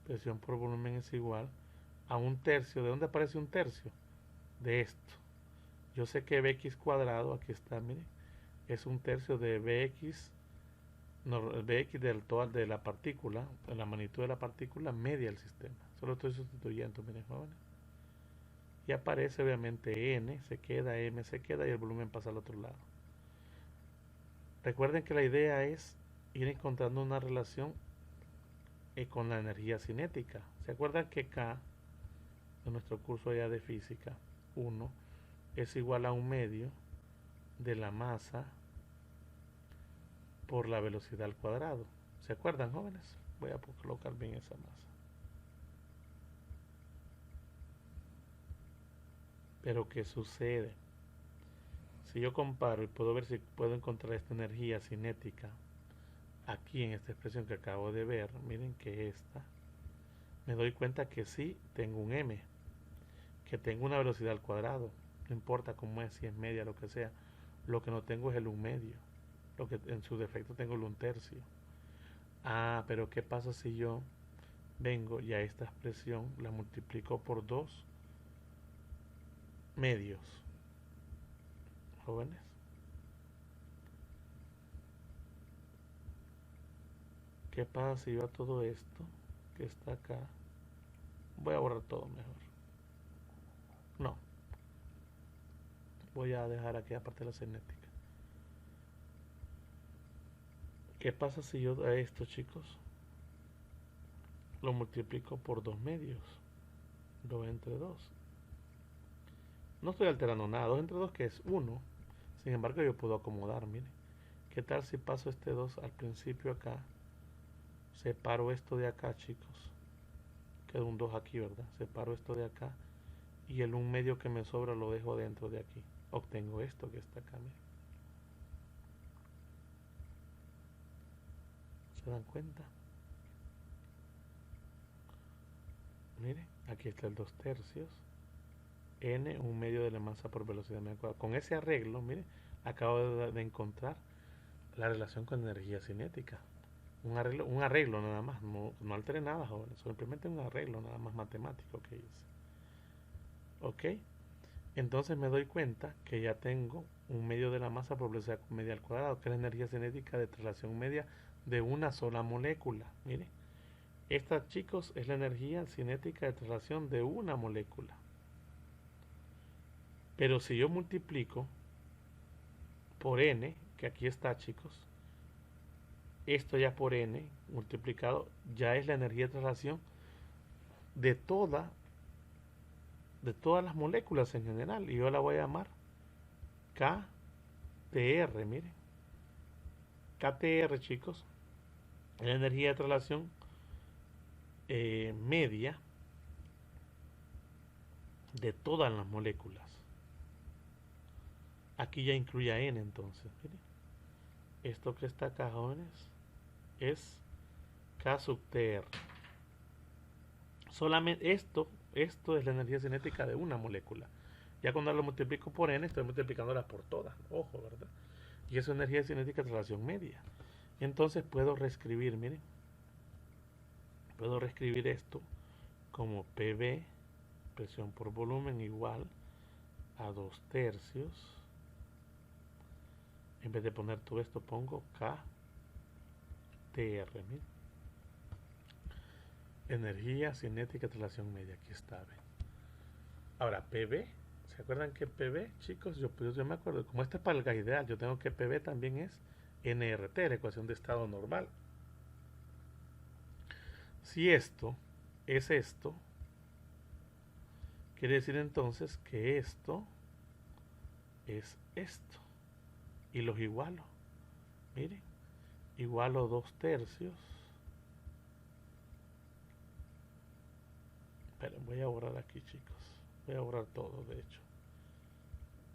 presión por volumen es igual a un tercio. ¿De dónde aparece un tercio? De esto. Yo sé que Bx cuadrado, aquí está, miren, es un tercio de Bx, no, Bx del total de la partícula, de la magnitud de la partícula media del sistema. Solo estoy sustituyendo, miren, jóvenes. Y aparece obviamente N, se queda, M se queda y el volumen pasa al otro lado. Recuerden que la idea es ir encontrando una relación con la energía cinética. ¿Se acuerdan que K, de nuestro curso allá de física, 1, es igual a un medio de la masa por la velocidad al cuadrado? ¿Se acuerdan, jóvenes? Voy a colocar bien esa masa. Pero ¿qué sucede? Si yo comparo y puedo ver si puedo encontrar esta energía cinética aquí en esta expresión que acabo de ver, miren que esta, me doy cuenta que sí tengo un m, que tengo una velocidad al cuadrado, no importa cómo es, si es media, lo que sea, lo que no tengo es el 1 medio, lo que en su defecto tengo el 1 tercio. Ah, pero ¿qué pasa si yo vengo y a esta expresión la multiplico por 2 medios? Jóvenes, ¿qué pasa si yo a todo esto que está acá, voy a borrar todo mejor? No, voy a dejar aquí aparte la cinética. ¿Qué pasa si yo a esto, chicos, lo multiplico por 2 medios. 2 entre 2. No estoy alterando nada. 2 entre 2 que es 1. Sin embargo, yo puedo acomodar, mire. ¿Qué tal si paso este 2 al principio acá? Separo esto de acá, chicos. Queda un 2 aquí, ¿verdad? Separo esto de acá. Y el 1 medio que me sobra lo dejo dentro de aquí. Obtengo esto que está acá, mire. ¿Se dan cuenta? Mire, aquí está el 2 tercios. N, 1 medio de la masa por velocidad media cuadrada. Con ese arreglo, mire, acabo de encontrar la relación con energía cinética. Un arreglo nada más, no alteré nada ahora, simplemente un arreglo nada más matemático que hice. ¿Ok? Entonces me doy cuenta que ya tengo 1 medio de la masa por velocidad media al cuadrado, que es la energía cinética de traslación media de una sola molécula. Mire, esta, chicos, es la energía cinética de traslación de una molécula. Pero si yo multiplico por n, que aquí está, chicos, esto ya por n multiplicado ya es la energía de traslación de todas las moléculas en general, y yo la voy a llamar KTR. Miren, KTR, chicos, es la energía de traslación media de todas las moléculas. Aquí ya incluye a n, entonces miren, esto que está acá, jóvenes, es K sub TR. Solamente esto es la energía cinética de una molécula. Ya cuando lo multiplico por n, estoy multiplicándola por todas. Ojo, ¿verdad? Y eso es energía cinética de traslación media. Entonces puedo reescribir, miren. Puedo reescribir esto como PV, presión por volumen, igual a 2 tercios. En vez de poner todo esto, pongo KTR, miren. Energía cinética de traslación media, aquí está, ¿ven? Ahora, PV, ¿se acuerdan que PV, chicos? Yo me acuerdo, como este es para el gas ideal, yo tengo que PV también es nRT, la ecuación de estado normal. Si esto es esto, quiere decir entonces que esto es esto. Y los igualo. Miren, igualo 2 tercios. Esperen, voy a borrar aquí, chicos. Voy a borrar todo, de hecho.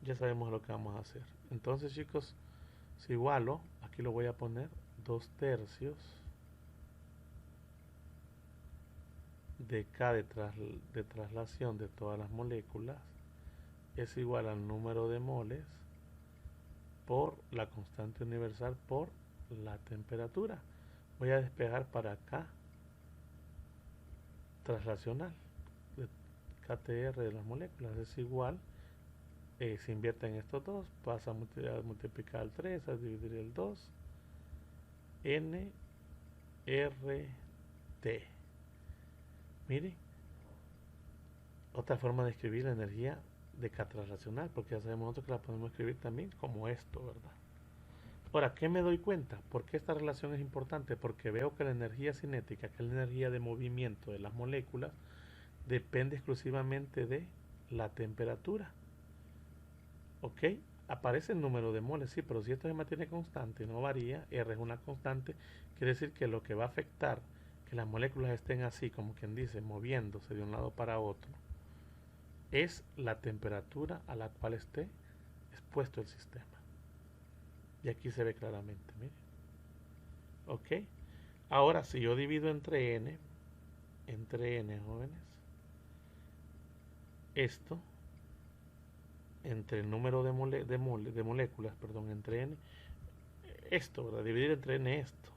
Ya sabemos lo que vamos a hacer. Entonces, chicos, si igualo, aquí lo voy a poner 2 tercios de K de traslación de todas las moléculas es igual al número de moles por la constante universal por la temperatura. Voy a despejar para acá traslacional de KTR de las moléculas es igual, se invierte en estos dos, pasa a multiplicar el 3, a dividir el 2, N, R, T. Miren, otra forma de escribir la energía de K traslacional, porque ya sabemos nosotros que la podemos escribir también como esto, ¿verdad? Ahora, ¿qué me doy cuenta? ¿Por qué esta relación es importante? Porque veo que la energía cinética, que es la energía de movimiento de las moléculas, depende exclusivamente de la temperatura. ¿Ok? Aparece el número de moles, sí, pero si esto se mantiene constante y no varía, R es una constante, quiere decir que lo que va a afectar que las moléculas estén así, como quien dice, moviéndose de un lado para otro, es la temperatura a la cual esté expuesto el sistema. Y aquí se ve claramente, miren. ¿Ok? Ahora, si yo divido entre n, jóvenes, esto, entre el número de moléculas, perdón, entre n, esto, ¿verdad? Dividir entre n esto.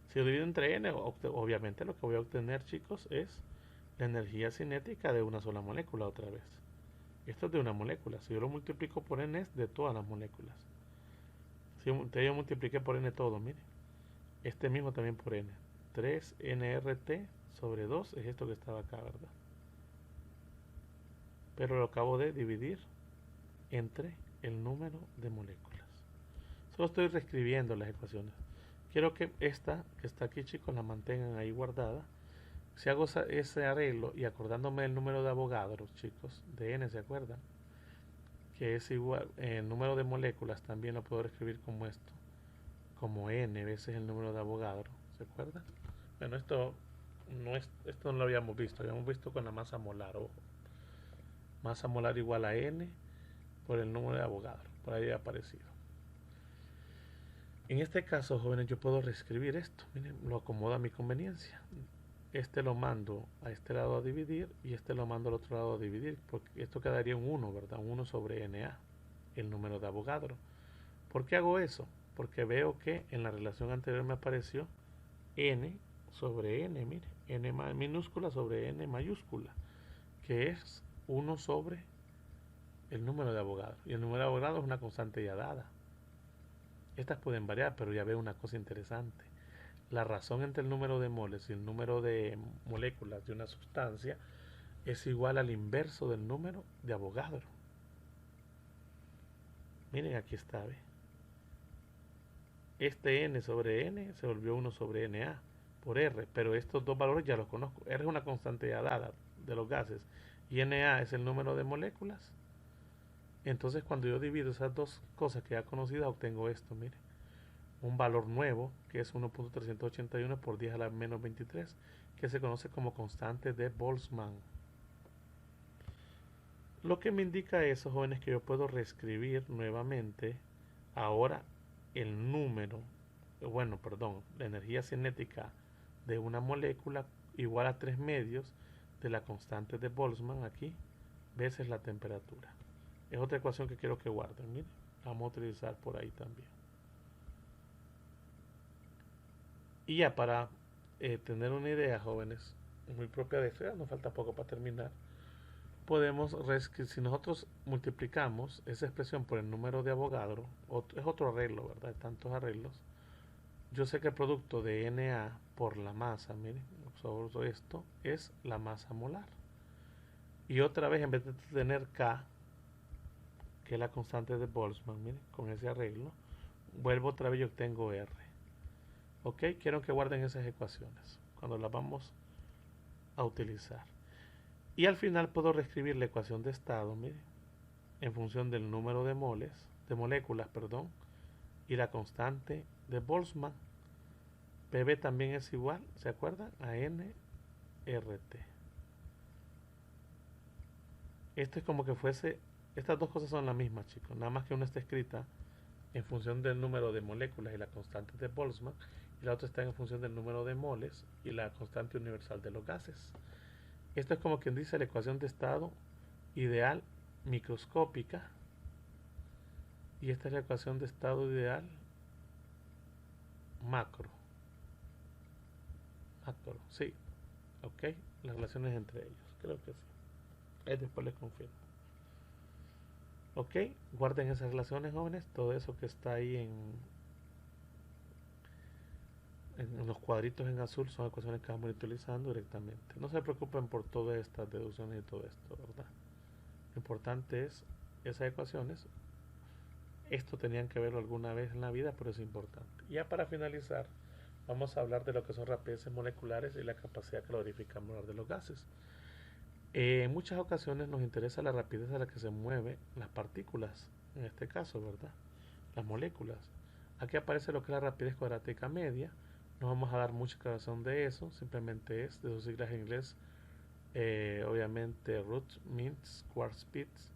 Si yo divido entre n, obviamente lo que voy a obtener, chicos, es la energía cinética de una sola molécula otra vez. Esto es de una molécula. Si yo lo multiplico por n es de todas las moléculas. Si yo multipliqué por n todo, mire. Este mismo también por n. 3nRT sobre 2 es esto que estaba acá, ¿verdad? Pero lo acabo de dividir entre el número de moléculas. Solo estoy reescribiendo las ecuaciones. Quiero que esta que está aquí, chicos, la mantengan ahí guardada. Si hago ese arreglo y acordándome el número de Avogadro, chicos, de n, ¿se acuerdan? Que es igual, el número de moléculas también lo puedo escribir como esto, como n veces el número de Avogadro, ¿se acuerdan? Bueno, esto no lo habíamos visto con la masa molar, ojo. Masa molar igual a n por el número de Avogadro, por ahí ha aparecido. En este caso, jóvenes, yo puedo reescribir esto, miren, lo acomodo a mi conveniencia. Este lo mando a este lado a dividir y este lo mando al otro lado a dividir, porque esto quedaría un 1, ¿verdad? Un 1 sobre NA, el número de Avogadro. ¿Por qué hago eso? Porque veo que en la relación anterior me apareció n sobre n, mire, n minúscula sobre n mayúscula, que es 1 sobre el número de Avogadro. Y el número de Avogadro es una constante ya dada. Estas pueden variar, pero ya veo una cosa interesante. La razón entre el número de moles y el número de moléculas de una sustancia es igual al inverso del número de Avogadro. Miren, aquí está, ¿ve? Este n sobre n se volvió 1 sobre Na por R, pero estos dos valores ya los conozco. R es una constante ya dada de los gases y Na es el número de moléculas. Entonces cuando yo divido esas dos cosas que ya conocidas obtengo esto, miren. Un valor nuevo que es 1.381 por 10 a la menos 23, que se conoce como constante de Boltzmann. Lo que me indica eso, jóvenes, que yo puedo reescribir nuevamente ahora el número, la energía cinética de una molécula igual a 3 medios de la constante de Boltzmann aquí veces la temperatura. Es otra ecuación que quiero que guarden, miren, la vamos a utilizar por ahí también. Y ya para tener una idea, jóvenes, muy propia de esto, ya nos falta poco para terminar, podemos, si nosotros multiplicamos esa expresión por el número de Avogadro, es otro arreglo, ¿verdad? De tantos arreglos. Yo sé que el producto de Na por la masa, miren, sobre esto, es la masa molar. Y otra vez, en vez de tener K, que es la constante de Boltzmann, miren, con ese arreglo, vuelvo otra vez y obtengo R. Ok, quiero que guarden esas ecuaciones cuando las vamos a utilizar. Y al final puedo reescribir la ecuación de estado, miren, en función del número de moles, de moléculas, perdón, y la constante de Boltzmann. PB también es igual, ¿se acuerdan? A nRT. Esto es como que fuese, estas dos cosas son las mismas, chicos, nada más que una está escrita en función del número de moléculas y la constante de Boltzmann, y la otra está en función del número de moles y la constante universal de los gases. Esto es como quien dice la ecuación de estado ideal microscópica, y esta es la ecuación de estado ideal macro. Sí, ok, las relaciones entre ellos, creo que sí. Ahí después les confirmo. Ok, guarden esas relaciones, jóvenes, todo eso que está ahí en los cuadritos en azul son ecuaciones que vamos a ir utilizando directamente. No se preocupen por todas estas deducciones y todo esto, ¿verdad? Lo importante es esas ecuaciones. Esto tenían que verlo alguna vez en la vida, pero es importante. Ya para finalizar, vamos a hablar de lo que son rapideces moleculares y la capacidad calorífica molar de los gases. En muchas ocasiones nos interesa la rapidez a la que se mueven las partículas, en este caso, ¿verdad? Las moléculas. Aquí aparece lo que es la rapidez cuadrática media. No vamos a dar mucha aclaración de eso, simplemente es de sus siglas en inglés, obviamente root means square speeds.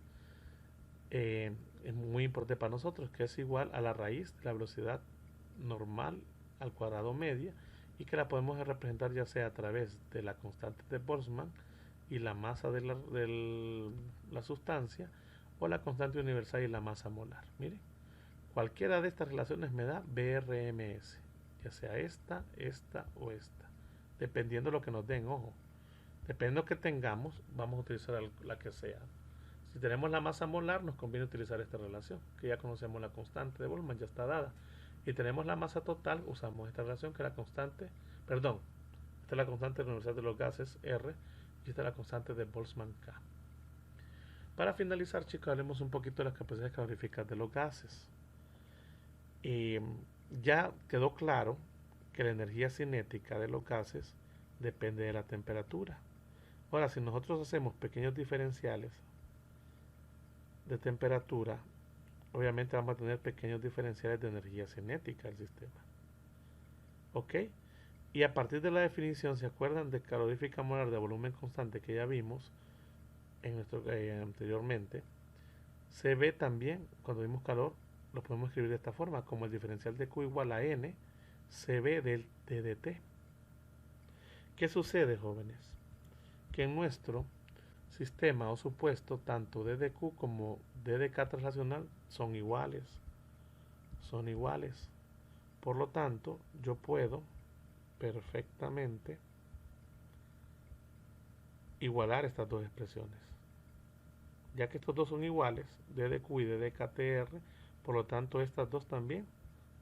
Es muy importante para nosotros, que es igual a la raíz de la velocidad normal al cuadrado media, y que la podemos representar ya sea a través de la constante de Boltzmann y la masa de la sustancia, o la constante universal y la masa molar. Miren, cualquiera de estas relaciones me da BRMS, ya sea esta o esta, dependiendo de lo que nos den, ojo. Dependiendo de lo que tengamos, vamos a utilizar la que sea. Si tenemos la masa molar, nos conviene utilizar esta relación, que ya conocemos la constante de Boltzmann, ya está dada. Y tenemos la masa total, usamos esta relación, que es la constante, perdón, esta es la constante universal de los gases, R, y esta es la constante de Boltzmann, K. Para finalizar, chicos, hablemos un poquito de las capacidades caloríficas de los gases. Ya quedó claro que la energía cinética de los gases depende de la temperatura. Ahora, si nosotros hacemos pequeños diferenciales de temperatura, obviamente vamos a tener pequeños diferenciales de energía cinética del sistema. ¿Ok? Y a partir de la definición, ¿se acuerdan de calorífica molar de volumen constante que ya vimos anteriormente? Se ve también, cuando vimos calor, lo podemos escribir de esta forma, como el diferencial de Q igual a N CB del T de T. ¿Qué sucede, jóvenes? Que en nuestro sistema o supuesto, tanto D de Q como D de K traslacional son iguales. Son iguales. Por lo tanto, yo puedo perfectamente igualar estas dos expresiones. Ya que estos dos son iguales, D de Q y D de KTR, por lo tanto estas dos también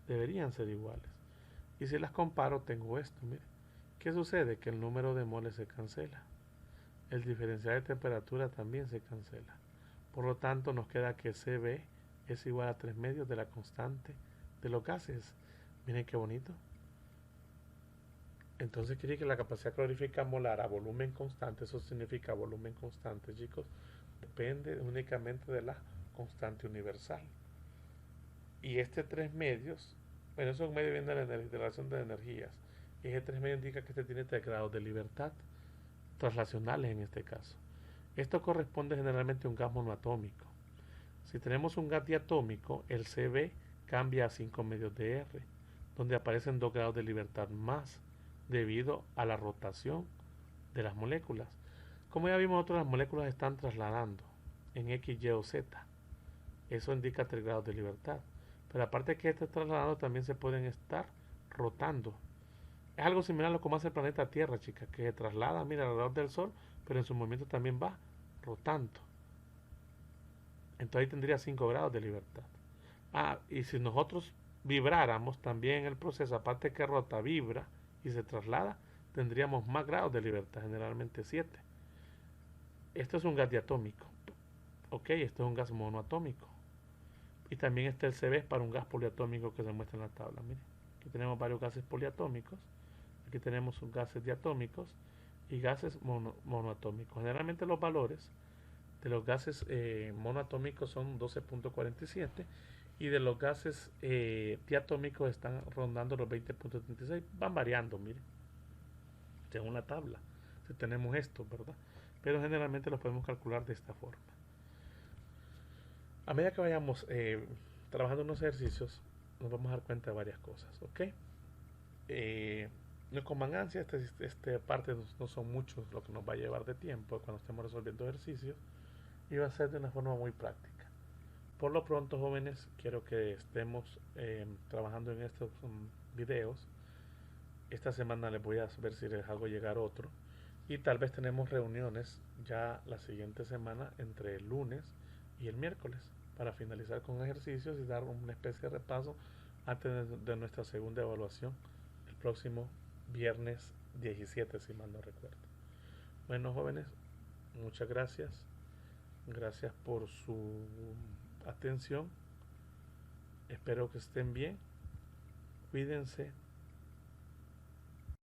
deberían ser iguales. Y si las comparo, tengo esto, mire. ¿Qué sucede? Que el número de moles se cancela. El diferencial de temperatura también se cancela. Por lo tanto, nos queda que CB es igual a 3 medios de la constante de los gases. Miren qué bonito. Entonces quiere que la capacidad calorífica molar a volumen constante, eso significa volumen constante, chicos, depende únicamente de la constante universal. Y este 3 medios, bueno, eso es un medio viene de la relación de energías. Y ese 3 medios indica que este tiene 3 grados de libertad, traslacionales en este caso. Esto corresponde generalmente a un gas monoatómico. Si tenemos un gas diatómico, el CB cambia a 5 medios de R, donde aparecen 2 grados de libertad más, debido a la rotación de las moléculas. Como ya vimos nosotros, las moléculas están trasladando en X, Y o Z. Eso indica 3 grados de libertad. Pero aparte de que esté trasladando, también se pueden estar rotando. Es algo similar a lo que hace el planeta Tierra, chicas, que se traslada, mira, alrededor del Sol, pero en su movimiento también va rotando. Entonces ahí tendría 5 grados de libertad. Y si nosotros vibráramos también el proceso, aparte que rota, vibra y se traslada, tendríamos más grados de libertad, generalmente 7. Esto es un gas diatómico. Ok, esto es un gas monoatómico. Y también está el CB para un gas poliatómico que se muestra en la tabla. Miren, aquí tenemos varios gases poliatómicos. Aquí tenemos gases diatómicos y gases monoatómicos. Generalmente los valores de los gases monoatómicos son 12.47 y de los gases diatómicos están rondando los 20.36. Van variando, miren, según la tabla. Si tenemos esto, ¿verdad? Pero generalmente los podemos calcular de esta forma. A medida que vayamos trabajando en los ejercicios, nos vamos a dar cuenta de varias cosas, ¿ok? No coman ansia, esta parte no son muchos lo que nos va a llevar de tiempo cuando estemos resolviendo ejercicios, y va a ser de una forma muy práctica. Por lo pronto, jóvenes, quiero que estemos trabajando en estos videos. Esta semana les voy a ver si les hago llegar otro, y tal vez tenemos reuniones ya la siguiente semana entre el lunes y el miércoles para finalizar con ejercicios y dar una especie de repaso antes de nuestra segunda evaluación el próximo viernes 17, si mal no recuerdo. Bueno, jóvenes, muchas gracias. Gracias por su atención. Espero que estén bien. Cuídense.